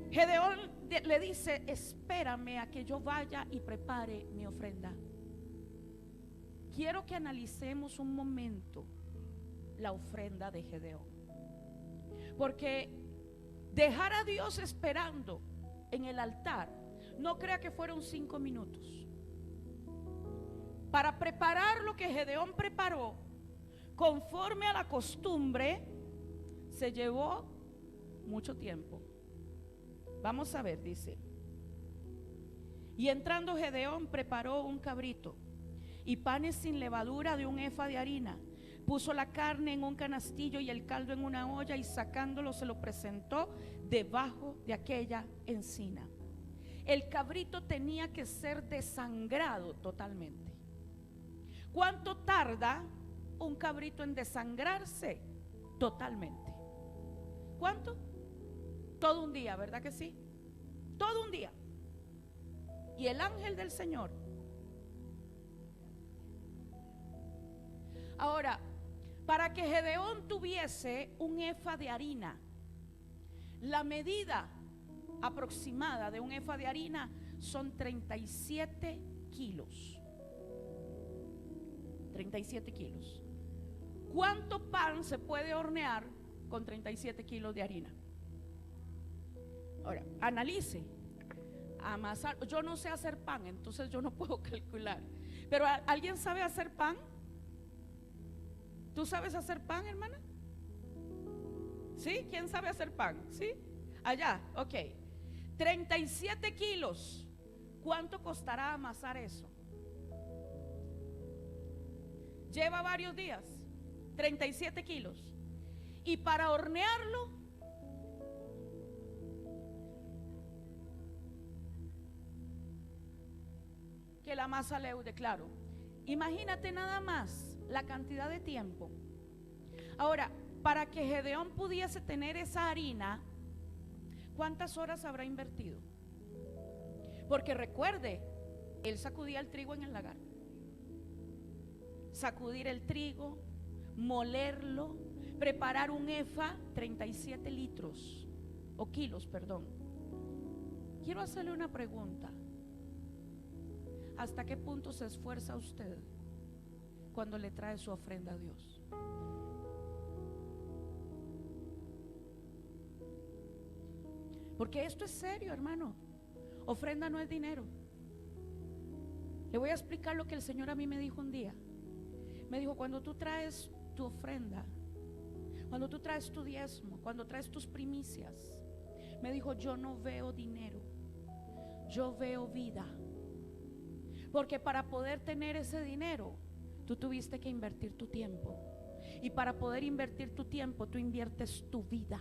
Gedeón le dice: espérame a que yo vaya y prepare mi ofrenda. Quiero que analicemos un momento la ofrenda de Gedeón, porque dejar a Dios esperando en el altar, no crea que fueron 5 minutos. Para preparar lo que Gedeón preparó, conforme a la costumbre, se llevó mucho tiempo. Vamos a ver, dice: y entrando Gedeón preparó un cabrito y panes sin levadura de un efa de harina. Puso la carne en un canastillo y el caldo en una olla, y sacándolo se lo presentó debajo de aquella encina. El cabrito tenía que ser desangrado totalmente. ¿Cuánto tarda un cabrito en desangrarse totalmente? ¿Cuánto? Todo un día, ¿verdad que sí? Todo un día. Y el ángel del Señor. Ahora, para que Gedeón tuviese un efa de harina, la medida aproximada de un efa de harina son 37 kilos. 37 kilos. ¿Cuánto pan se puede hornear con 37 kilos de harina? Ahora, analice. Amasar. Yo no sé hacer pan, entonces yo no puedo calcular. Pero ¿alguien sabe hacer pan? ¿Tú sabes hacer pan, hermana? ¿Sí? ¿Quién sabe hacer pan? ¿Sí? Allá, ok. 37 kilos. ¿Cuánto costará amasar eso? Lleva varios días. 37 kilos. Y para hornearlo, que la masa leude, claro. Imagínate nada más la cantidad de tiempo. Ahora, para que Gedeón pudiese tener esa harina, ¿cuántas horas habrá invertido? Porque recuerde, él sacudía el trigo en el lagar. Sacudir el trigo, molerlo, preparar un efa, 37 litros o kilos, perdón. Quiero hacerle una pregunta. ¿Hasta qué punto se esfuerza usted cuando le trae su ofrenda a Dios? Porque esto es serio, hermano. Ofrenda no es dinero. Le voy a explicar lo que el Señor a mí me dijo un día. Me dijo: cuando tú traes tu ofrenda, cuando tú traes tu diezmo, cuando traes tus primicias, me dijo, yo no veo dinero, yo veo vida. Porque para poder tener ese dinero, tú tuviste que invertir tu tiempo. Y para poder invertir tu tiempo, tú inviertes tu vida.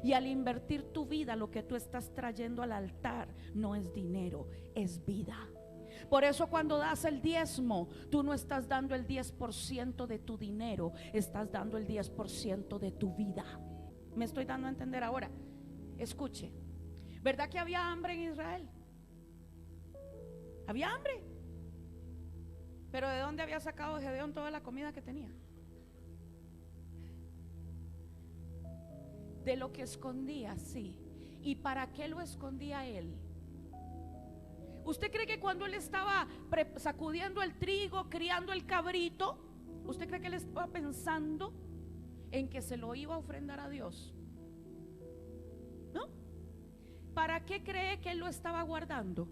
Y al invertir tu vida, lo que tú estás trayendo al altar no es dinero, es vida. Por eso cuando das el diezmo, tú no estás dando el 10% de tu dinero, estás dando el 10% de tu vida. Me estoy dando a entender ahora. Escuche, ¿verdad que había hambre en Israel? Había hambre. Pero ¿de dónde había sacado Gedeón toda la comida que tenía? De lo que escondía, sí. ¿Y para qué lo escondía él? ¿Usted cree que cuando él estaba sacudiendo el trigo, criando el cabrito, usted cree que él estaba pensando en que se lo iba a ofrendar a Dios? ¿No? ¿Para qué cree que él lo estaba guardando?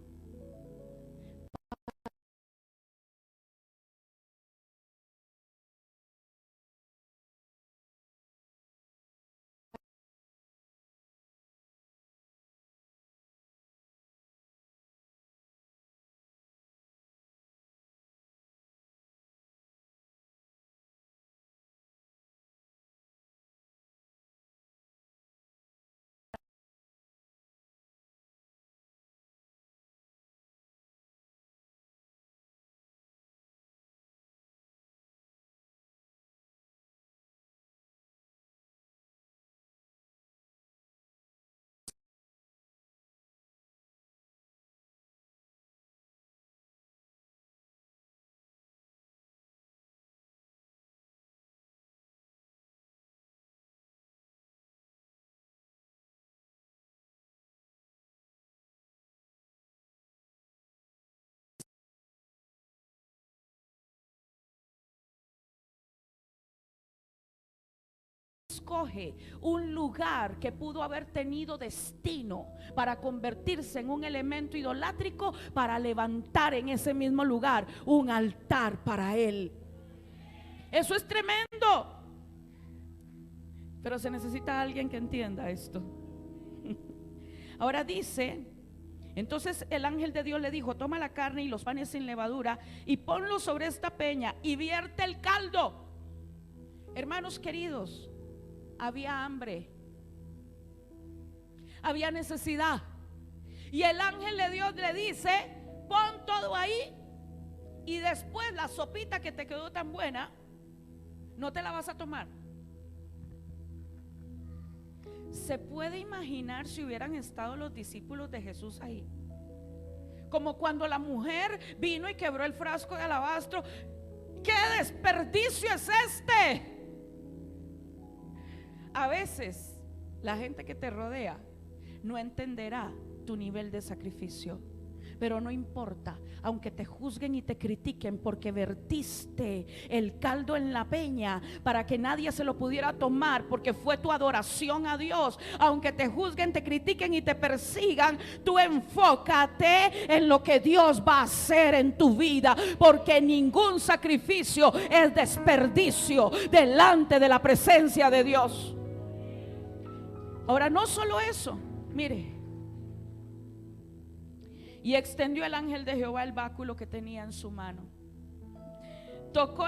Escoge un lugar que pudo haber tenido destino para convertirse en un elemento idolátrico, para levantar en ese mismo lugar un altar para él. Eso es tremendo. Pero se necesita alguien que entienda esto. Ahora dice, entonces el ángel de Dios le dijo: toma la carne y los panes sin levadura y ponlo sobre esta peña y vierte el caldo. Hermanos queridos, había hambre, había necesidad, y el ángel de Dios le dice: pon todo ahí, y después la sopita que te quedó tan buena no te la vas a tomar. ¿Se puede imaginar si hubieran estado los discípulos de Jesús ahí? Como cuando la mujer vino y quebró el frasco de alabastro. ¿Qué desperdicio es este? A veces la gente que te rodea no entenderá tu nivel de sacrificio, pero no importa, aunque te juzguen y te critiquen porque vertiste el caldo en la peña para que nadie se lo pudiera tomar, porque fue tu adoración a Dios. Aunque te juzguen, te critiquen y te persigan, tú enfócate en lo que Dios va a hacer en tu vida, porque ningún sacrificio es desperdicio delante de la presencia de Dios. Ahora, no solo eso, mire. Y extendió el ángel de Jehová el báculo que tenía en su mano. Tocó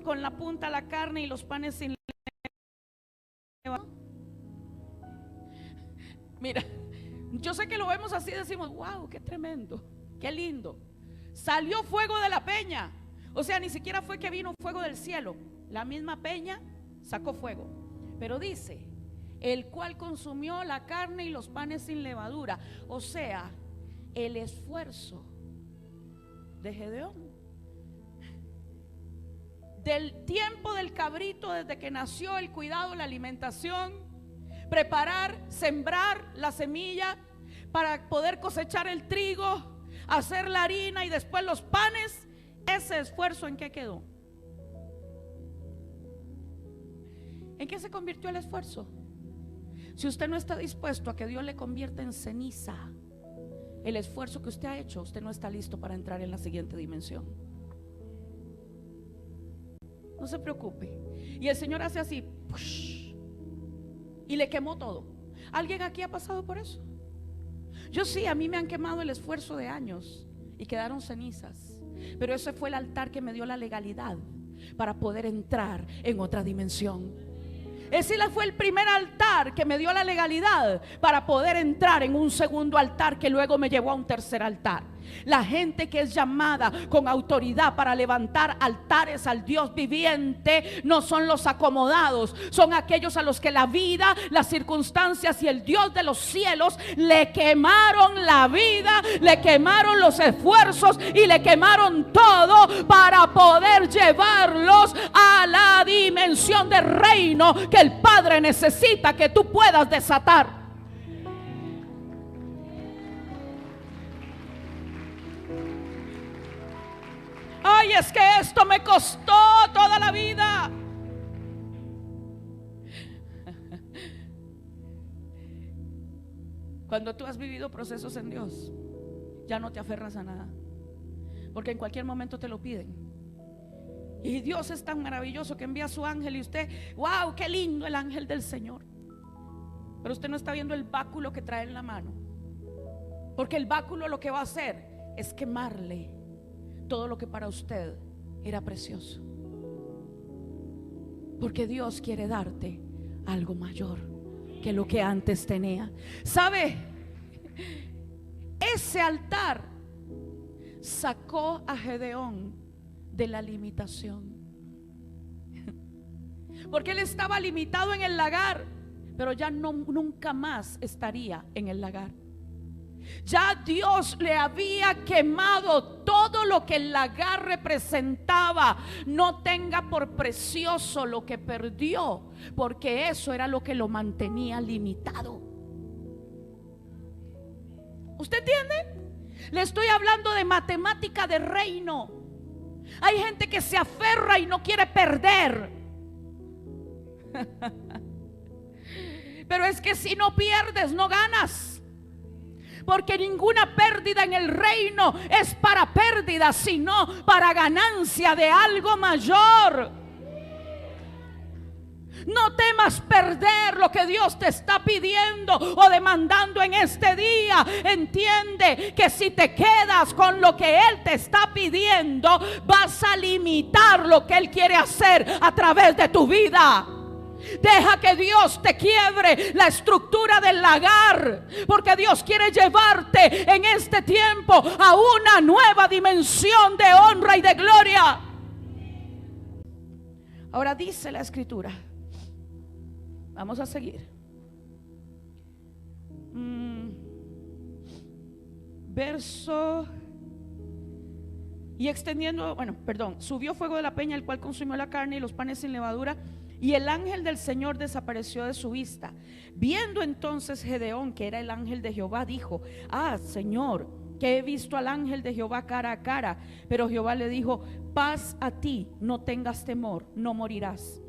con la punta la carne y los panes sin levadura. Mira, yo sé que lo vemos así, decimos: wow, qué tremendo, qué lindo. Salió fuego de la peña. O sea, ni siquiera fue que vino fuego del cielo. La misma peña sacó fuego. Pero dice: el cual consumió la carne y los panes sin levadura. O sea, el esfuerzo de Gedeón, del tiempo del cabrito, desde que nació, el cuidado, la alimentación, preparar, sembrar la semilla para poder cosechar el trigo, hacer la harina y después los panes. Ese esfuerzo, ¿en qué quedó? ¿En qué se convirtió el esfuerzo? Si usted no está dispuesto a que Dios le convierta en ceniza el esfuerzo que usted ha hecho, usted no está listo para entrar en la siguiente dimensión. No se preocupe. Y el Señor hace así, ¡push!, y le quemó todo. ¿Alguien aquí ha pasado por eso? Yo sí, a mí me han quemado el esfuerzo de años y quedaron cenizas. Pero ese fue el altar que me dio la legalidad para poder entrar en otra dimensión. Ese fue el primer altar que me dio la legalidad para poder entrar en un segundo altar, que luego me llevó a un tercer altar. La gente que es llamada con autoridad para levantar altares al Dios viviente no son los acomodados, son aquellos a los que la vida, las circunstancias y el Dios de los cielos le quemaron la vida, le quemaron los esfuerzos y le quemaron todo para poder llevarlos a la dimensión del reino que el Padre necesita que tú puedas desatar. Ay, es que esto me costó toda la vida. Cuando tú has vivido procesos en Dios, ya no te aferras a nada, porque en cualquier momento te lo piden. Y Dios es tan maravilloso que envía a su ángel y usted, wow, qué lindo el ángel del Señor. Pero usted no está viendo el báculo que trae en la mano, porque el báculo lo que va a hacer es quemarle todo lo que para usted era precioso, porque Dios quiere darte algo mayor que lo que antes tenía. ¿Sabe? Ese altar sacó a Gedeón de la limitación, porque él estaba limitado en el lagar, pero ya nunca más estaría en el lagar. Ya Dios le había quemado todo lo que el lagar representaba. No tenga por precioso lo que perdió, porque eso era lo que lo mantenía limitado. ¿Usted entiende? Le estoy hablando de matemática de reino. Hay gente que se aferra y no quiere perder. Pero es que si no pierdes, no ganas. Porque ninguna pérdida en el reino es para pérdida, sino para ganancia de algo mayor. No temas perder lo que Dios te está pidiendo o demandando en este día. Entiende que si te quedas con lo que Él te está pidiendo, vas a limitar lo que Él quiere hacer a través de tu vida. Deja que Dios te quiebre la estructura del lagar, porque Dios quiere llevarte en este tiempo a una nueva dimensión de honra y de gloria. Ahora dice la escritura, vamos a seguir, verso, y extendiendo, subió fuego de la peña, el cual consumió la carne y los panes sin levadura, y el ángel del Señor desapareció de su vista. Viendo entonces Gedeón que era el ángel de Jehová, dijo: ah, Señor, que he visto al ángel de Jehová cara a cara. Pero Jehová le dijo: paz a ti, no tengas temor, no morirás.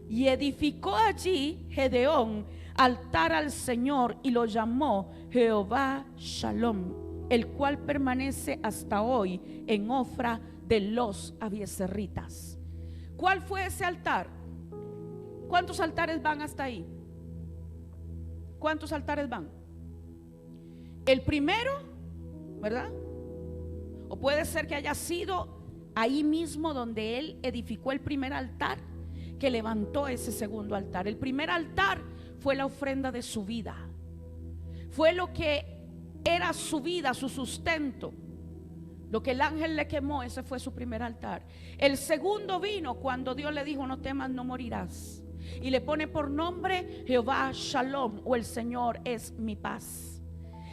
Y edificó allí Gedeón altar al Señor y lo llamó Jehová Shalom, el cual permanece hasta hoy en Ofra de los Abiezeritas. ¿Cuál fue ese altar? ¿Cuántos altares van hasta ahí? ¿Cuántos altares van? El primero, ¿verdad? O puede ser que haya sido ahí mismo donde él edificó el primer altar, que levantó ese segundo altar. El primer altar fue la ofrenda de su vida, fue lo que era su vida, su sustento. Lo que el ángel le quemó, ese fue su primer altar. El segundo vino cuando Dios le dijo: no temas, no morirás. Y le pone por nombre Jehová Shalom, o el Señor es mi paz.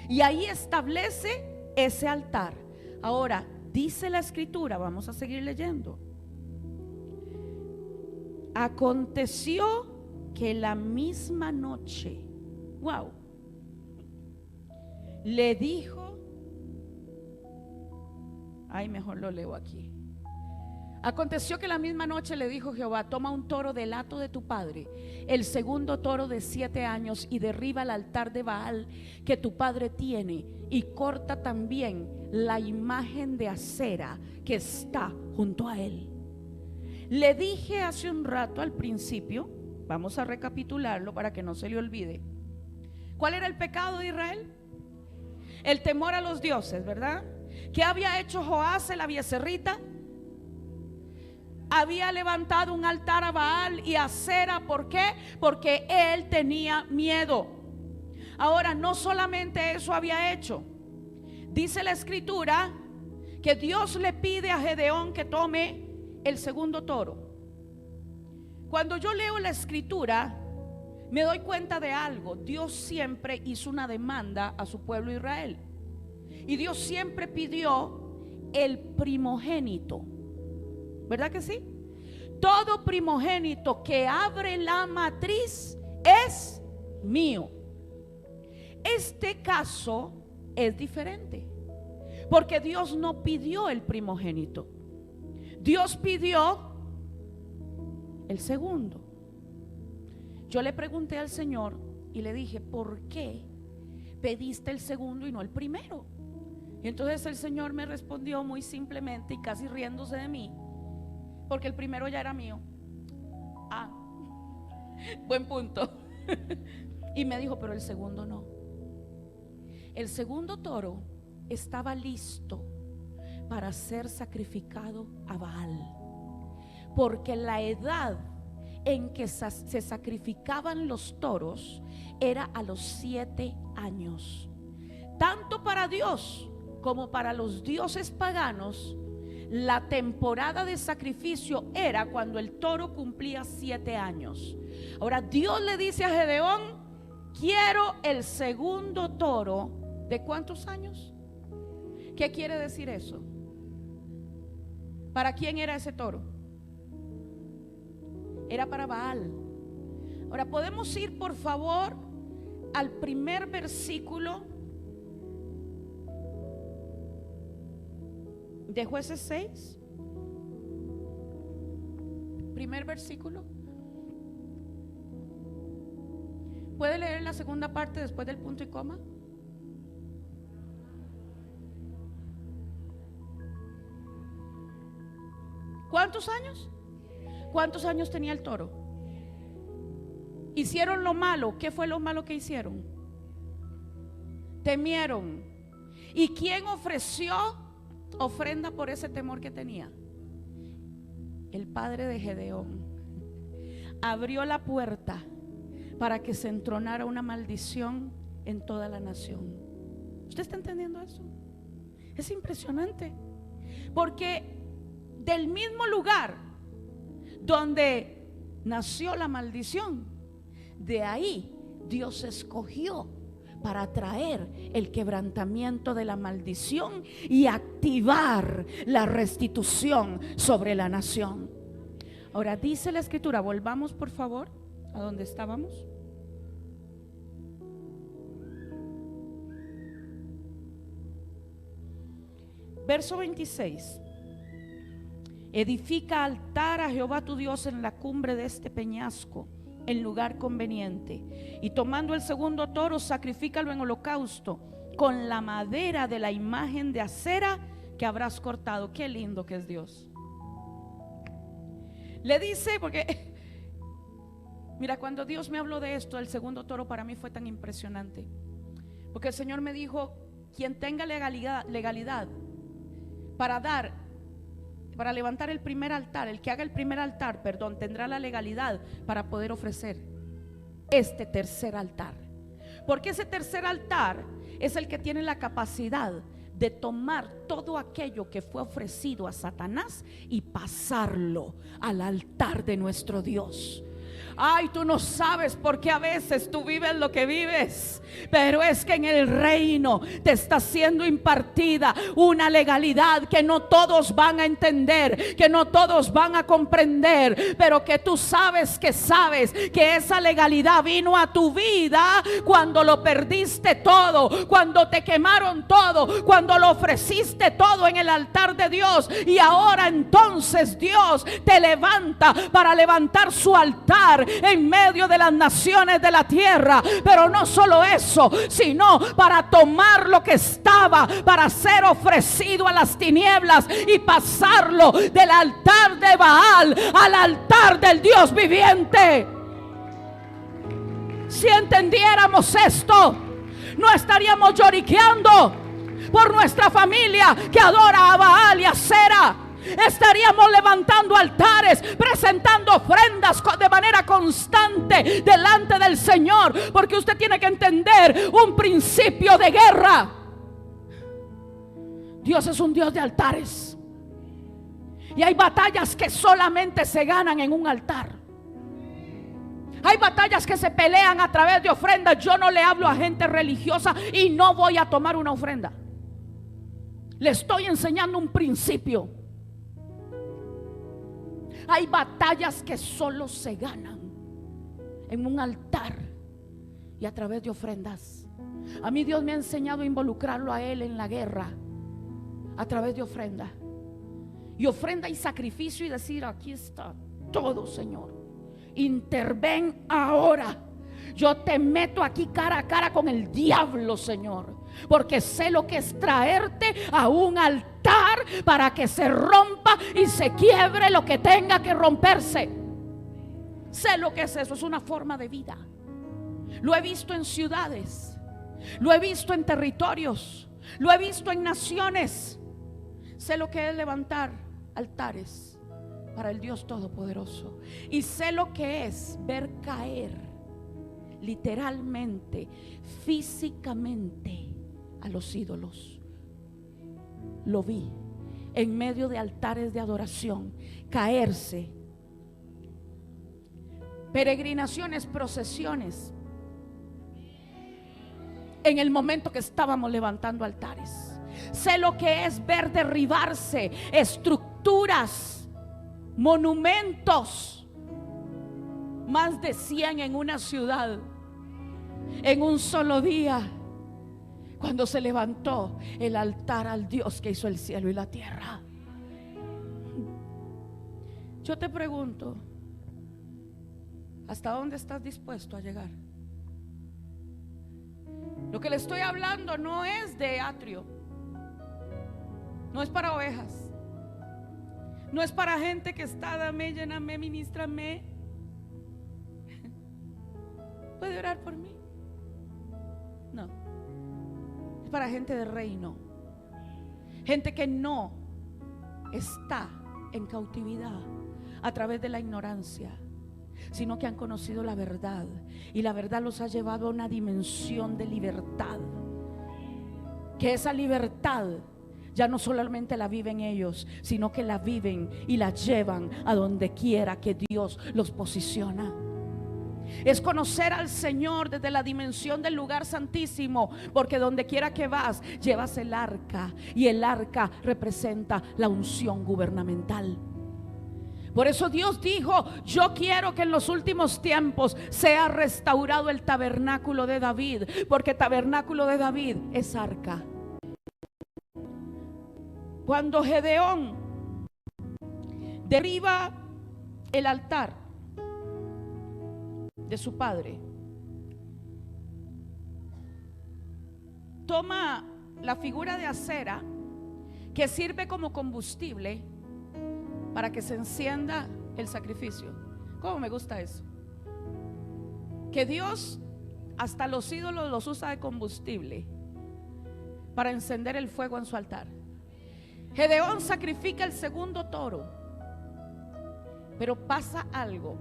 Y ahí establece ese altar. Ahora dice la escritura, vamos a seguir leyendo. Aconteció que la misma noche, wow, le dijo, mejor lo leo aquí. Aconteció que la misma noche le dijo Jehová: toma un toro del hato de tu padre, el segundo toro de 7 años, y derriba el altar de Baal que tu padre tiene, y corta también la imagen de acera que está junto a él. Le dije hace un rato al principio, vamos a recapitularlo para que no se le olvide. ¿Cuál era el pecado de Israel? El temor a los dioses, ¿verdad? ¿Qué había hecho Joás el abiezerita? Había levantado un altar a Baal y a Acera. ¿Por qué? Porque él tenía miedo. Ahora, no solamente eso había hecho. Dice la escritura que Dios le pide a Gedeón que tome el segundo toro. Cuando yo leo la escritura, me doy cuenta de algo. Dios siempre hizo una demanda a su pueblo Israel, y Dios siempre pidió el primogénito, ¿verdad que sí? Todo primogénito que abre la matriz es mío. Este caso es diferente, porque Dios no pidió el primogénito, Dios pidió el segundo. Yo le pregunté al Señor y le dije: ¿por qué pediste el segundo y no el primero? Y entonces el Señor me respondió muy simplemente y casi riéndose de mí: porque el primero ya era mío. Ah, buen punto. Y me dijo: pero el segundo no. El segundo toro estaba listo para ser sacrificado a Baal, porque la edad en que se sacrificaban los toros era a los 7 años. Tanto para Dios como para los dioses paganos, la temporada de sacrificio era cuando el toro cumplía 7 años. Ahora Dios le dice a Gedeón: quiero el segundo toro. ¿De cuántos años? ¿Qué quiere decir eso? ¿Para quién era ese toro? Era para Baal. Ahora podemos ir por favor al primer versículo de Jueces 6. Primer versículo. ¿Puede leer la segunda parte después del punto y coma? ¿Cuántos años? ¿Cuántos años tenía el toro? Hicieron lo malo. ¿Qué fue lo malo que hicieron? Temieron. ¿Y quién ofreció ofrenda por ese temor que tenía? El padre de Gedeón. Abrió la puerta para que se entronara una maldición en toda la nación. ¿Usted está entendiendo eso? Es impresionante, porque del mismo lugar donde nació la maldición, de ahí Dios escogió para traer el quebrantamiento de la maldición y activar la restitución sobre la nación. Ahora dice la escritura, volvamos por favor a donde estábamos. Verso 26. Edifica altar a Jehová tu Dios en la cumbre de este peñasco, en lugar conveniente, y tomando el segundo toro, sacrifícalo en holocausto con la madera de la imagen de acera que habrás cortado. Qué lindo que es Dios. Le dice, porque mira, cuando Dios me habló de esto, el segundo toro para mí fue tan impresionante, porque el Señor me dijo: quien tenga legalidad para levantar el primer altar, el que haga el primer altar, perdón, tendrá la legalidad para poder ofrecer este tercer altar. Porque ese tercer altar es el que tiene la capacidad de tomar todo aquello que fue ofrecido a Satanás y pasarlo al altar de nuestro Dios. Ay, tú no sabes por qué a veces tú vives lo que vives, pero es que en el reino te está siendo impartida una legalidad que no todos van a entender, que no todos van a comprender, pero que tú sabes que esa legalidad vino a tu vida cuando lo perdiste todo, cuando te quemaron todo, cuando lo ofreciste todo en el altar de Dios, y ahora entonces Dios te levanta para levantar su altar en medio de las naciones de la tierra. Pero no solo eso, sino para tomar lo que estaba para ser ofrecido a las tinieblas y pasarlo del altar de Baal al altar del Dios viviente. Si entendiéramos esto, no estaríamos lloriqueando por nuestra familia que adora a Baal y a Acera. Estaríamos levantando altares, presentando ofrendas de manera constante delante del Señor, porque usted tiene que entender un principio de guerra. Dios es un Dios de altares. Y hay batallas que solamente se ganan en un altar. Hay batallas que se pelean a través de ofrendas. Yo no le hablo a gente religiosa y no voy a tomar una ofrenda. Le estoy enseñando un principio. Hay batallas que solo se ganan en un altar y a través de ofrendas. A mí Dios me ha enseñado a involucrarlo a Él en la guerra a través de ofrenda. Y ofrenda y sacrificio, y decir: aquí está todo, Señor, interven ahora. Yo te meto aquí cara a cara con el diablo, Señor, porque sé lo que es traerte a un altar para que se rompa y se quiebre lo que tenga que romperse. Sé lo que es eso. Es una forma de vida. Lo he visto en ciudades, lo he visto en territorios, lo he visto en naciones. Sé lo que es levantar altares para el Dios Todopoderoso. Y sé lo que es ver caer literalmente, físicamente, a los ídolos. Lo vi en medio de altares de adoración caerse. Peregrinaciones, procesiones, en el momento que estábamos levantando altares. Sé lo que es ver derribarse estructuras, monumentos, más de 100 en una ciudad, en un solo día, cuando se levantó el altar al Dios que hizo el cielo y la tierra. Yo te pregunto, ¿hasta dónde estás dispuesto a llegar? Lo que le estoy hablando no es de atrio, no es para ovejas, no es para gente que está: dame, lléname, ministrame. ¿Puede orar por mí? No, es para gente de reino, gente que no está en cautividad a través de la ignorancia, sino que han conocido la verdad, y la verdad los ha llevado a una dimensión de libertad, que esa libertad ya no solamente la viven ellos, sino que la viven y la llevan a donde quiera que Dios los posiciona. Es conocer al Señor desde la dimensión del lugar santísimo, porque donde quiera que vas, llevas el arca, y el arca representa la unción gubernamental. Por eso Dios dijo: yo quiero que en los últimos tiempos sea restaurado el tabernáculo de David, porque tabernáculo de David es arca. Cuando Gedeón derriba el altar de su padre, toma la figura de acera que sirve como combustible para que se encienda el sacrificio. ¿Cómo me gusta eso? Que Dios hasta los ídolos los usa de combustible para encender el fuego en su altar. Gedeón sacrifica el segundo toro, pero pasa algo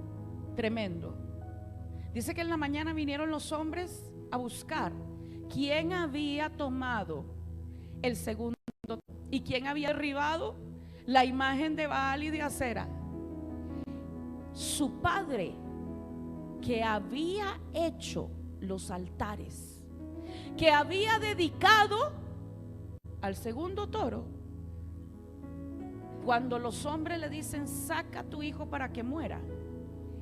tremendo. Dice que en la mañana vinieron los hombres a buscar quién había tomado el segundo toro y quién había derribado la imagen de Baal y de Acera. Su padre, que había hecho los altares, que había dedicado al segundo toro, cuando los hombres le dicen: saca a tu hijo para que muera,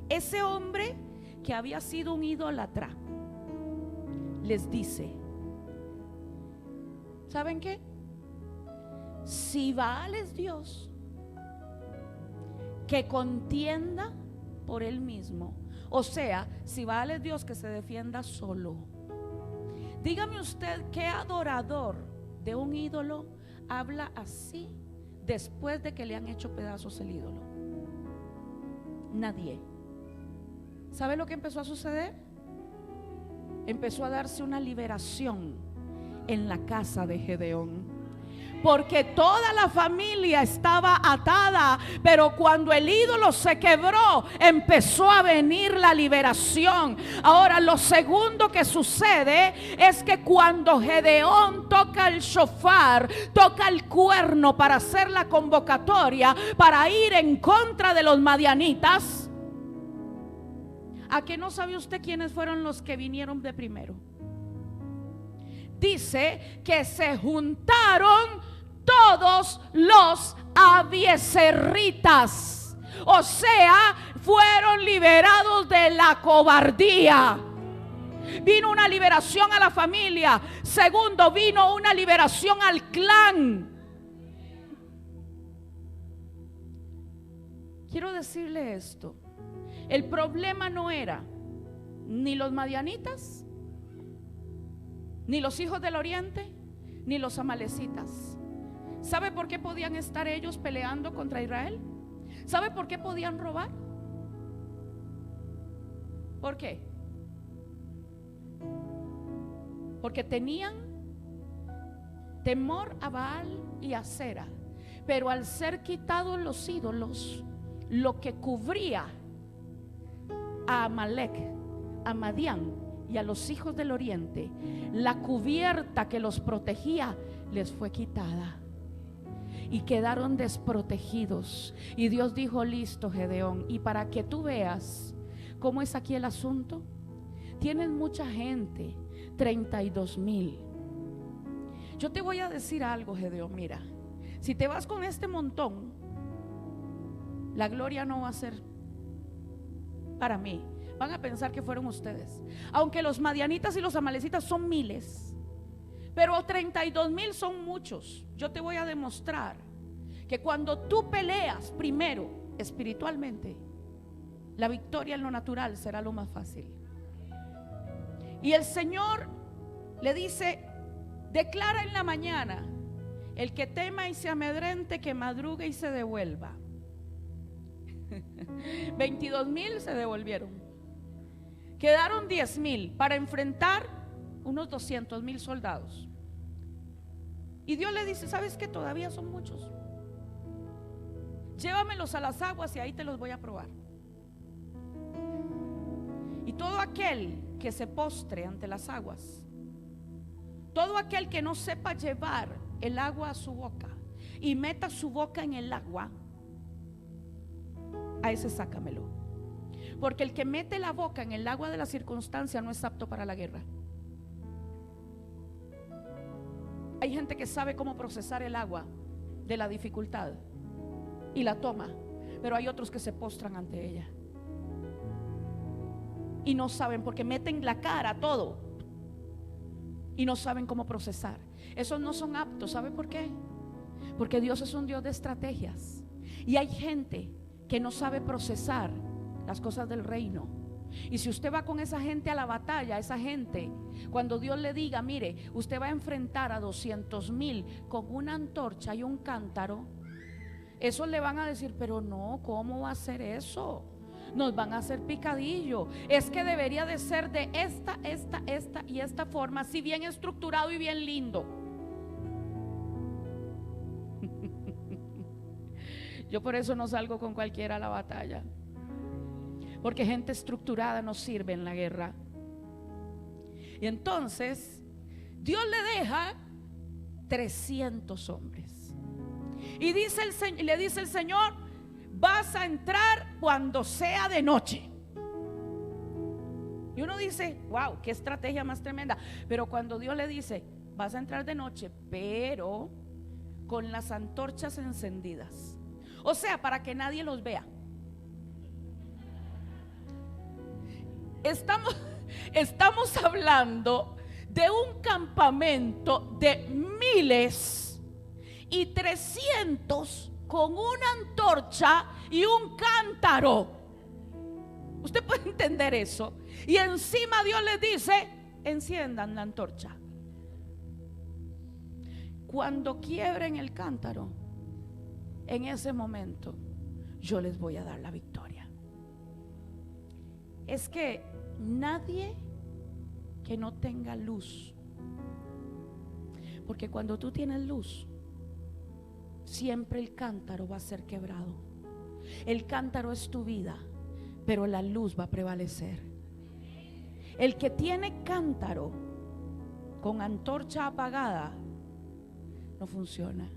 ese hombre que había sido un idólatra les dice: ¿saben qué? Si Baal es Dios, que contienda por él mismo. O sea, si Baal es Dios, que se defienda solo. Dígame usted, ¿qué adorador de un ídolo habla así después de que le han hecho pedazos el ídolo? Nadie. ¿Sabe lo que empezó a suceder? Empezó a darse una liberación en la casa de Gedeón, porque toda la familia estaba atada, pero cuando el ídolo se quebró, empezó a venir la liberación. Ahora, lo segundo que sucede es que cuando Gedeón toca el shofar, toca el cuerno para hacer la convocatoria, para ir en contra de los madianitas, ¿a qué no sabe usted quiénes fueron los que vinieron de primero? Dice que se juntaron todos los abiezerritas, o sea, fueron liberados de la cobardía. Vino una liberación a la familia. Segundo, vino una liberación al clan. Quiero decirle esto: el problema no era ni los madianitas, ni los hijos del oriente, ni los amalecitas. ¿Sabe por qué podían estar ellos peleando contra Israel? ¿Sabe por qué podían robar? ¿Por qué? Porque tenían temor a Baal y a Acera. Pero al ser quitados los ídolos, lo que cubría a Amalek, a Madián y a los hijos del oriente, la cubierta que los protegía, les fue quitada y quedaron desprotegidos. Y Dios dijo: listo, Gedeón, y para que tú veas cómo es aquí el asunto, tienen mucha gente, 32,000. Yo te voy a decir algo, Gedeón, mira, si te vas con este montón, la gloria no va a ser para mí. Van a pensar que fueron ustedes. Aunque los madianitas y los amalecitas son miles, pero 32,000 son muchos. Yo te voy a demostrar que cuando tú peleas primero espiritualmente, la victoria en lo natural será lo más fácil. Y el Señor le dice: declara en la mañana, el que tema y se amedrente, que madrugue y se devuelva. 22,000 se devolvieron. Quedaron 10,000 para enfrentar unos 200,000 soldados. Y Dios le dice: ¿sabes qué? Todavía son muchos. Llévamelos a las aguas y ahí te los voy a probar. Y todo aquel que se postre ante las aguas, todo aquel que no sepa llevar el agua a su boca y meta su boca en el agua, a ese sácamelo. Porque el que mete la boca en el agua de la circunstancia no es apto para la guerra. Hay gente que sabe cómo procesar el agua de la dificultad y la toma, pero hay otros que se postran ante ella y no saben, porque meten la cara todo y no saben cómo procesar. Esos no son aptos. ¿Sabe por qué? Porque Dios es un Dios de estrategias, y hay gente que no sabe procesar las cosas del reino. Y si usted va con esa gente a la batalla, esa gente, cuando Dios le diga: mire, usted va a enfrentar a 200,000 con una antorcha y un cántaro, esos le van a decir: pero no, ¿cómo va a ser eso? Nos van a hacer picadillo. Es que debería de ser de esta y esta forma, así bien estructurado y bien lindo. Yo por eso no salgo con cualquiera a la batalla, porque gente estructurada no sirve en la guerra. Y entonces Dios le deja 300 hombres. Y le dice el Señor: vas a entrar cuando sea de noche. Y uno dice: wow, qué estrategia más tremenda. Pero cuando Dios le dice: vas a entrar de noche, pero con las antorchas encendidas, o sea, para que nadie los vea. Estamos hablando de un campamento de miles y 300 con una antorcha y un cántaro. Usted puede entender eso. Y encima Dios les dice: enciendan la antorcha. Cuando quiebren el cántaro, en ese momento yo les voy a dar la victoria. Es que nadie que no tenga luz, porque cuando tú tienes luz, siempre el cántaro va a ser quebrado. El cántaro es tu vida, pero la luz va a prevalecer. El que tiene cántaro con antorcha apagada no funciona.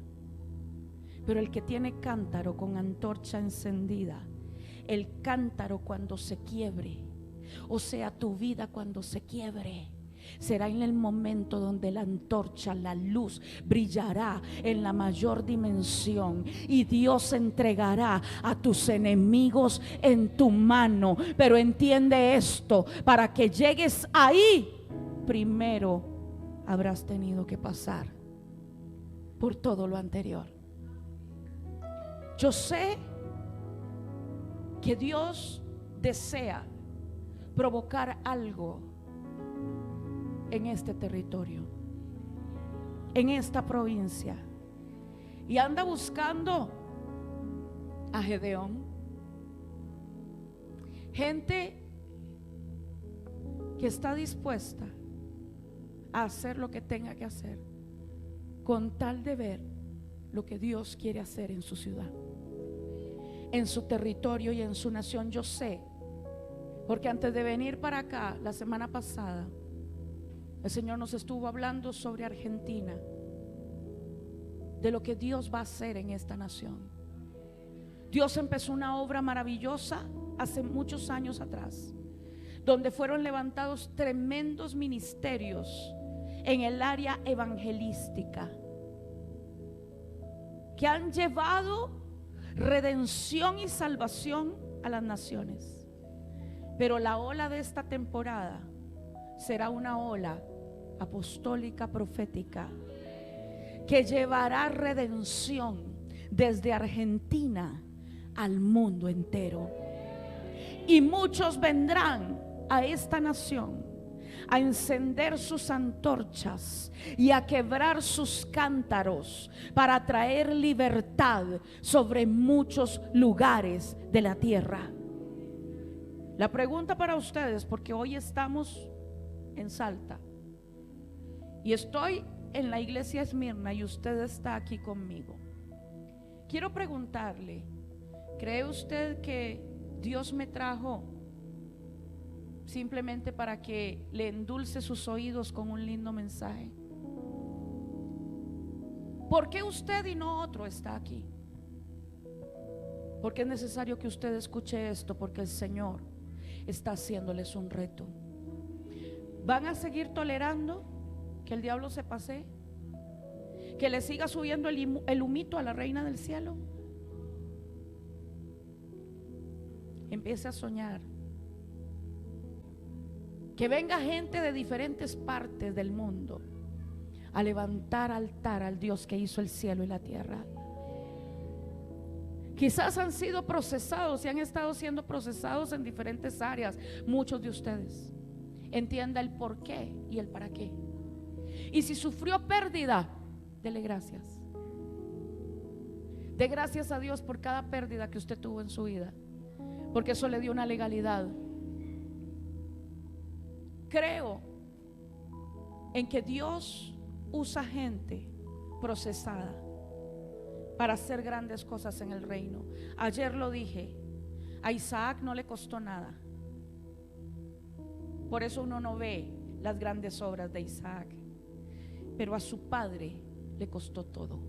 Pero el que tiene cántaro con antorcha encendida, el cántaro cuando se quiebre, o sea, tu vida cuando se quiebre, será en el momento donde la antorcha, la luz, brillará en la mayor dimensión y Dios entregará a tus enemigos en tu mano. Pero entiende esto: para que llegues ahí, primero habrás tenido que pasar por todo lo anterior. Yo sé que Dios desea provocar algo en este territorio, en esta provincia, y anda buscando a Gedeón, gente que está dispuesta a hacer lo que tenga que hacer con tal de ver lo que Dios quiere hacer en su ciudad, en su territorio y en su nación. Yo sé, porque antes de venir para acá la semana pasada, el Señor nos estuvo hablando sobre Argentina, de lo que Dios va a hacer en esta nación. Dios empezó una obra maravillosa hace muchos años atrás, donde fueron levantados tremendos ministerios en el área evangelística, que han llevado redención y salvación a las naciones. Pero la ola de esta temporada será una ola apostólica, profética, que llevará redención desde Argentina al mundo entero. Y muchos vendrán a esta nación a encender sus antorchas y a quebrar sus cántaros para traer libertad sobre muchos lugares de la tierra. La pregunta para ustedes, porque hoy estamos en Salta y estoy en la iglesia Esmirna y usted está aquí conmigo, quiero preguntarle: ¿cree usted que Dios me trajo simplemente para que le endulce sus oídos con un lindo mensaje? ¿Por qué usted y no otro está aquí? Porque es necesario que usted escuche esto, porque el Señor está haciéndoles un reto. ¿Van a seguir tolerando que el diablo se pase? ¿Que le siga subiendo el humito a la reina del cielo? Empiece a soñar. Que venga gente de diferentes partes del mundo a levantar altar al Dios que hizo el cielo y la tierra. Quizás han sido procesados y han estado siendo procesados en diferentes áreas, muchos de ustedes. Entienda el por qué y el para qué. Y si sufrió pérdida, dele gracias. Dé gracias a Dios por cada pérdida que usted tuvo en su vida, porque eso le dio una legalidad. Creo en que Dios usa gente procesada para hacer grandes cosas en el reino. Ayer lo dije, a Isaac no le costó nada. Por eso uno no ve las grandes obras de Isaac. Pero a su padre le costó todo.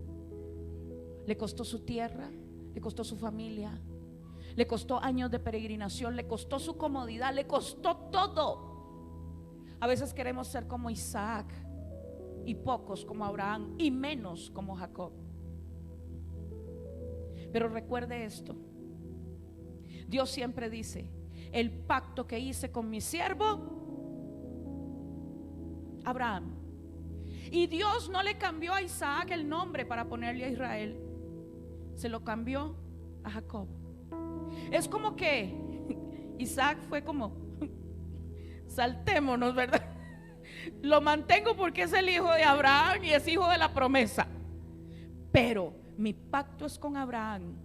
Le costó su tierra, le costó su familia, le costó años de peregrinación, le costó su comodidad, le costó todo. A veces queremos ser como Isaac y pocos como Abraham y menos como Jacob. Pero recuerde esto: Dios siempre dice: el pacto que hice con mi siervo Abraham. Y Dios no le cambió a Isaac el nombre para ponerle a Israel, se lo cambió a Jacob. Es como que Isaac fue como: saltémonos, ¿verdad? Lo mantengo porque es el hijo de Abraham y es hijo de la promesa. Pero mi pacto es con Abraham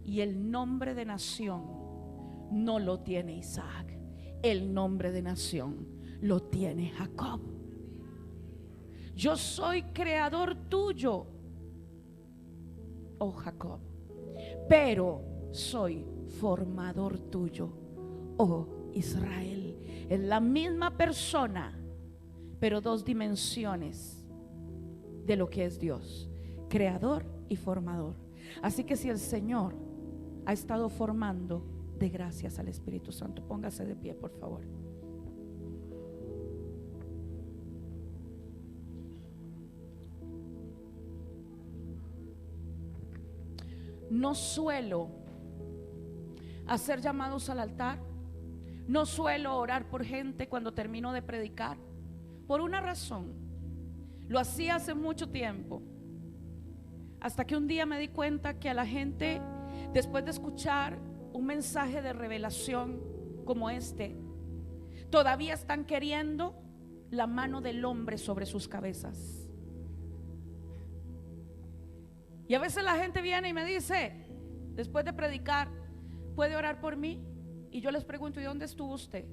y el nombre de nación no lo tiene Isaac. El nombre de nación lo tiene Jacob. Yo soy creador tuyo. oh Jacob, pero soy formador tuyo, oh Israel. Es la misma persona, pero dos dimensiones de lo que es Dios: creador y formador. Así que si el Señor ha estado formando, dé gracias al Espíritu Santo. Póngase de pie, por favor. No suelo hacer llamados al altar, no suelo orar por gente cuando termino de predicar, por una razón. Lo hacía hace mucho tiempo, hasta que un día me di cuenta que a la gente, después de escuchar un mensaje de revelación como este, todavía están queriendo la mano del hombre sobre sus cabezas. Y a veces la gente viene y me dice, después de predicar, ¿puede orar por mí? Y yo les pregunto, ¿y dónde estuvo usted?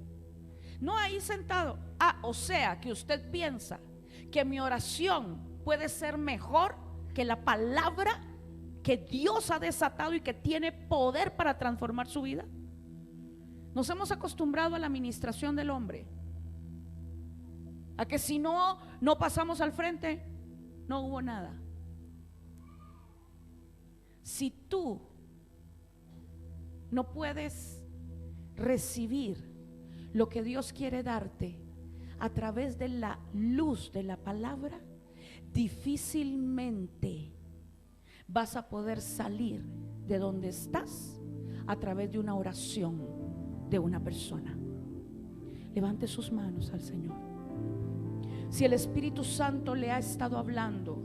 No, ahí sentado. O sea que usted piensa que mi oración puede ser mejor que la palabra que Dios ha desatado y que tiene poder para transformar su vida. Nos hemos acostumbrado a la administración del hombre, a que si no pasamos al frente, no hubo nada. Si tú no puedes recibir lo que Dios quiere darte a través de la luz de la palabra, difícilmente vas a poder salir de donde estás a través de una oración de una persona. Levante sus manos al Señor. Si el Espíritu Santo le ha estado hablando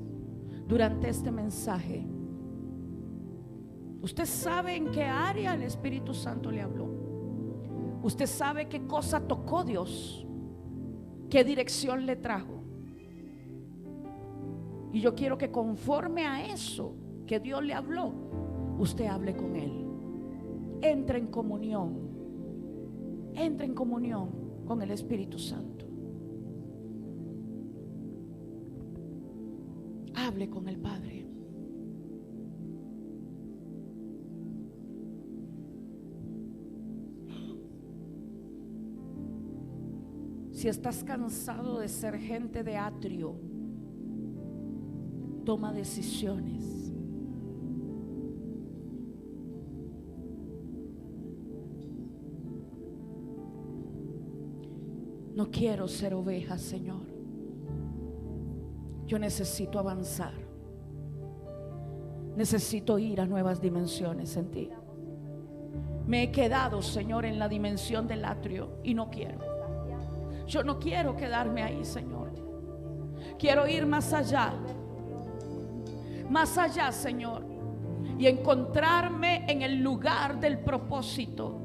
durante este mensaje, usted sabe en qué área el Espíritu Santo le habló. Usted sabe qué cosa tocó Dios, qué dirección le trajo. Y yo quiero que conforme a eso que Dios le habló, usted hable con Él. Entre en comunión. Entre en comunión con el Espíritu Santo. Hable con el Padre. Si estás cansado de ser gente de atrio, toma decisiones. No quiero ser oveja, Señor. Yo necesito avanzar. Necesito ir a nuevas dimensiones en ti. Me he quedado, Señor, en la dimensión del atrio y no quiero. Yo no quiero quedarme ahí, Señor. Quiero ir más allá. Más allá, Señor. Y encontrarme en el lugar del propósito.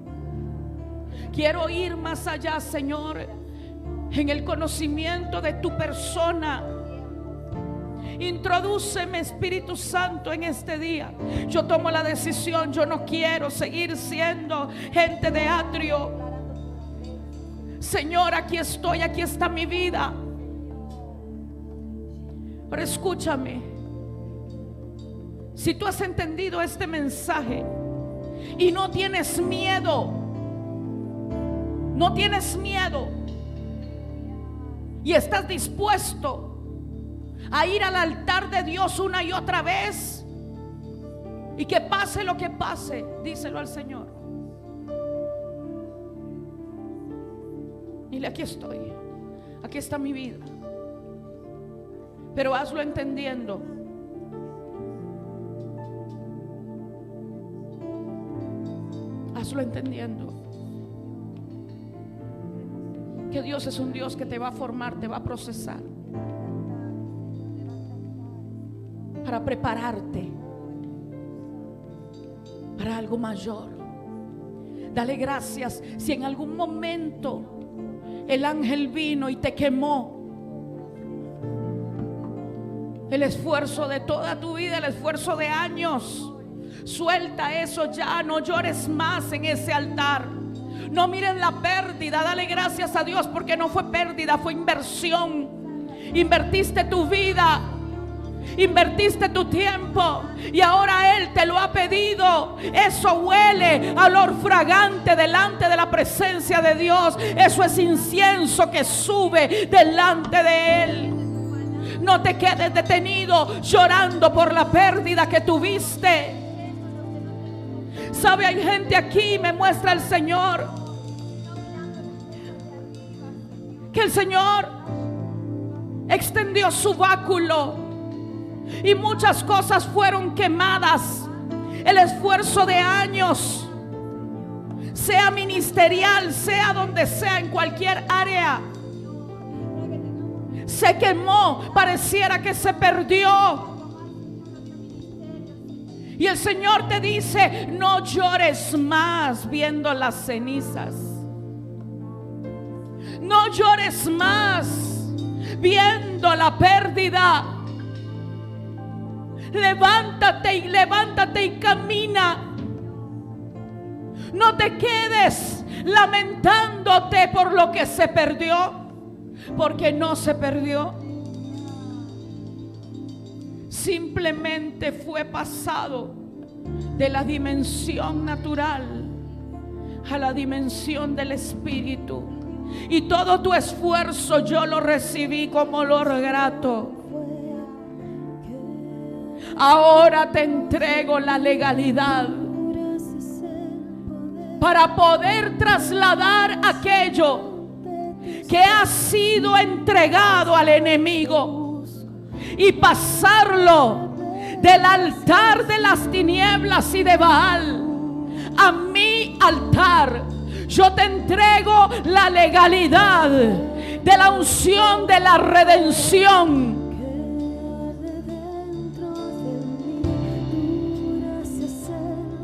Quiero ir más allá, Señor, en el conocimiento de tu persona. Introdúceme, Espíritu Santo, en este día. Yo tomo la decisión. Yo no quiero seguir siendo gente de atrio. Señor, aquí estoy, aquí está mi vida. Pero escúchame. Si tú has entendido este mensaje y no tienes miedo, no tienes miedo, y estás dispuesto a ir al altar de Dios una y otra vez, y que pase lo que pase, díselo al Señor. Dile, aquí estoy, aquí está mi vida. Pero hazlo entendiendo hazlo entendiendo que Dios es un Dios que te va a formar, te va a procesar para prepararte para algo mayor. Dale gracias si en algún momento el ángel vino y te quemó el esfuerzo de toda tu vida, el esfuerzo de años. Suelta eso ya, no llores más en ese altar. No mires la pérdida, dale gracias a Dios porque no fue pérdida, fue inversión. Invertiste tu vida Invertiste tu tiempo y ahora Él te lo ha pedido. Eso huele a olor fragante delante de la presencia de Dios. Eso es incienso que sube delante de Él. No te quedes detenido llorando por la pérdida que tuviste. Sabe, hay gente aquí, me muestra el Señor, que el Señor extendió su báculo y muchas cosas fueron quemadas. El esfuerzo de años, sea ministerial, sea donde sea, en cualquier área, se quemó, pareciera que se perdió. Y el Señor te dice: no llores más viendo las cenizas. No llores más viendo la pérdida. Levántate y camina. No te quedes lamentándote por lo que se perdió, porque no se perdió. Simplemente fue pasado de la dimensión natural a la dimensión del Espíritu. Y todo tu esfuerzo yo lo recibí como olor grato. Ahora te entrego la legalidad para poder trasladar aquello que ha sido entregado al enemigo y pasarlo del altar de las tinieblas y de Baal a mi altar. Yo te entrego la legalidad de la unción de la redención.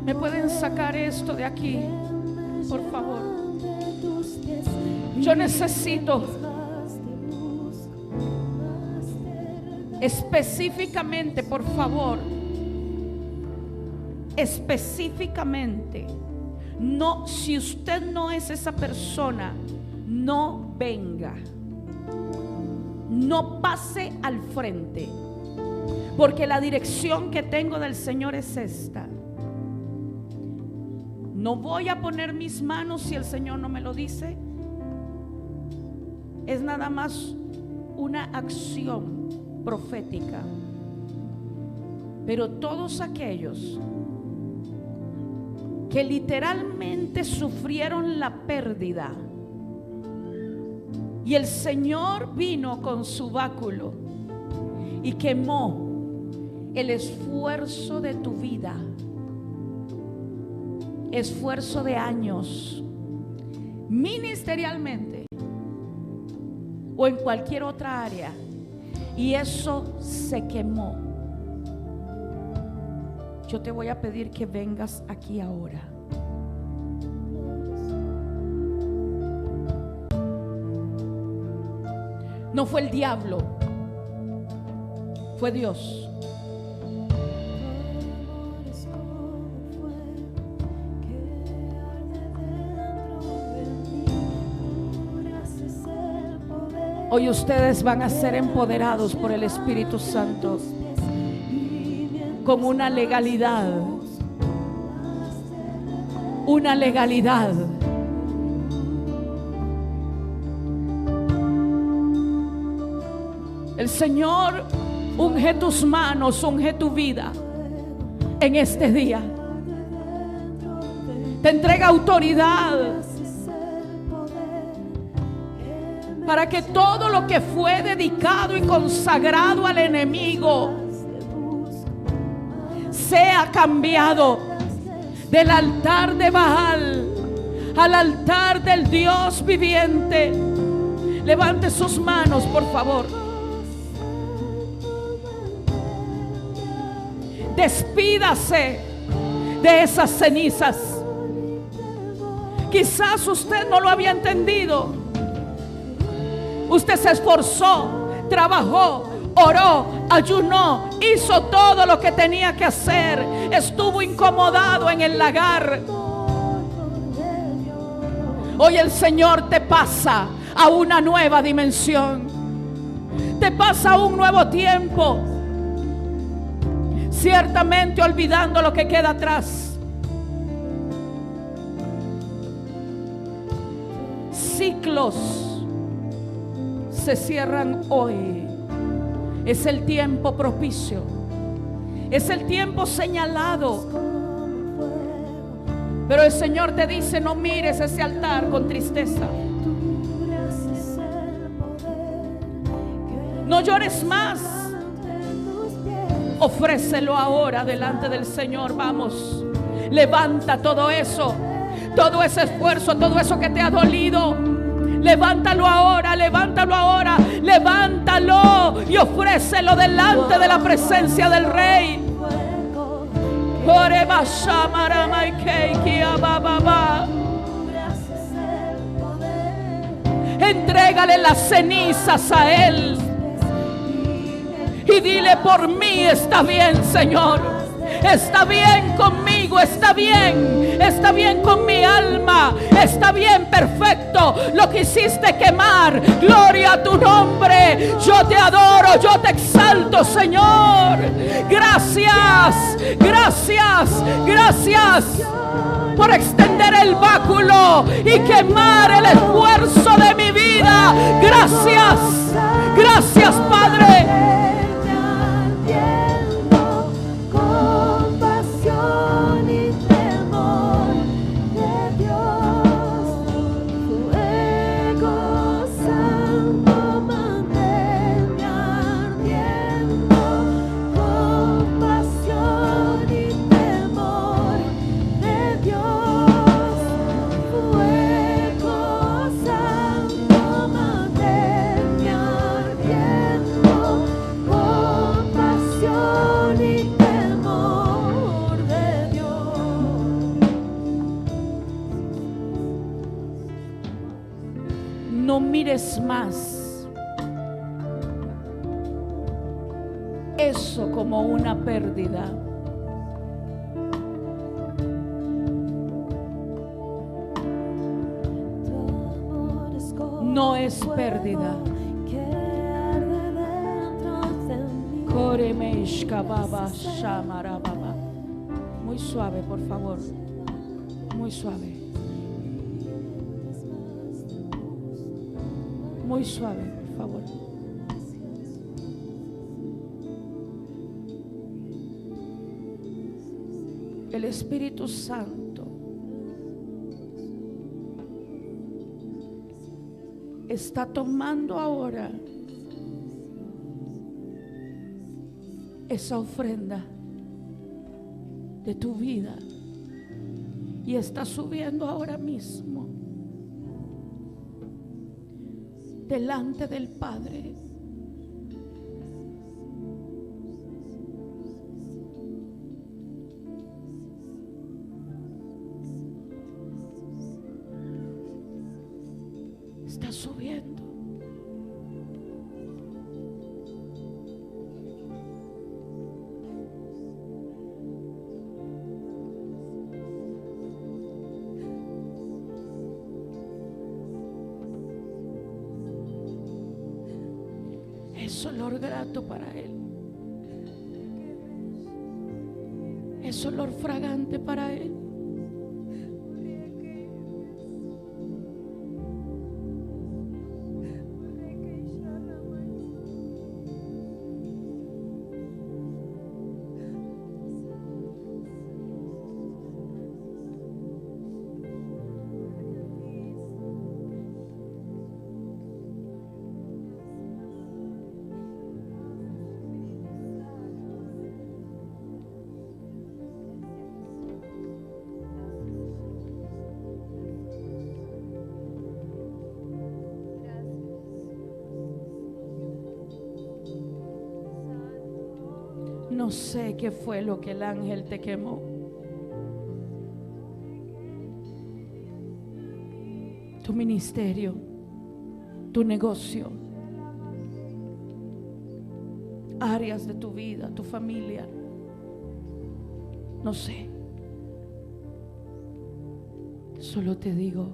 ¿Me pueden sacar esto de aquí, por favor? Yo necesito específicamente, por favor, específicamente, no, si usted no es esa persona, no venga, no pase al frente, porque la dirección que tengo del Señor es esta. No voy a poner mis manos si el Señor no me lo dice. Es nada más una acción profética. Pero todos aquellos que literalmente sufrieron la pérdida y el Señor vino con su báculo y quemó el esfuerzo de tu vida, esfuerzo de años, ministerialmente o en cualquier otra área, y eso se quemó. Yo te voy a pedir que vengas aquí ahora. No fue el diablo, fue Dios. Hoy ustedes van a ser empoderados por el Espíritu Santo con una legalidad. Una legalidad. El Señor unge tus manos, unge tu vida en este día. Te entrega autoridad para que todo lo que fue dedicado y consagrado al enemigo sea cambiado del altar de Baal al altar del Dios viviente. Levante sus manos, por favor. Despídase de esas cenizas. Quizás usted no lo había entendido. Usted se esforzó, trabajó, oró, ayunó, hizo todo lo que tenía que hacer. Estuvo incomodado en el lagar. Hoy el Señor te pasa a una nueva dimensión. Te pasa a un nuevo tiempo. ciertamente olvidando lo que queda atrás. Ciclos se cierran hoy. Es el tiempo propicio, es el tiempo señalado. Pero el Señor te dice: no mires ese altar con tristeza, no llores más. Ofrécelo ahora delante del Señor. Vamos, levanta todo eso, todo ese esfuerzo, todo eso que te ha dolido. Levántalo ahora, levántalo ahora, levántalo y ofrécelo delante de la presencia del Rey. Entrégale las cenizas a Él y dile: por mí está bien, Señor. Está bien conmigo, está bien con mi alma, está bien, perfecto. Lo que hiciste quemar, gloria a tu nombre. Yo te adoro, yo te exalto, Señor. Gracias, gracias, gracias por extender el báculo y quemar el esfuerzo de mi vida. Gracias, gracias, Padre. No mires más eso como una pérdida. No es pérdida. Muy suave, por favor. Muy suave. Muy suave, por favor. El Espíritu Santo está tomando ahora esa ofrenda de tu vida y está subiendo ahora mismo delante del Padre. Está subiendo. Es olor grato para Él. Es olor fragante para Él. No sé qué fue lo que el ángel te quemó. Tu ministerio, tu negocio, áreas de tu vida, tu familia. No sé. Solo te digo,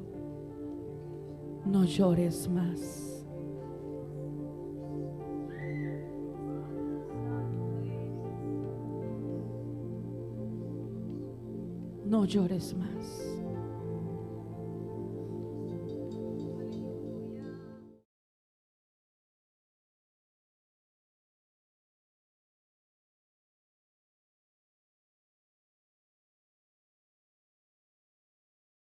no llores más. no llores más.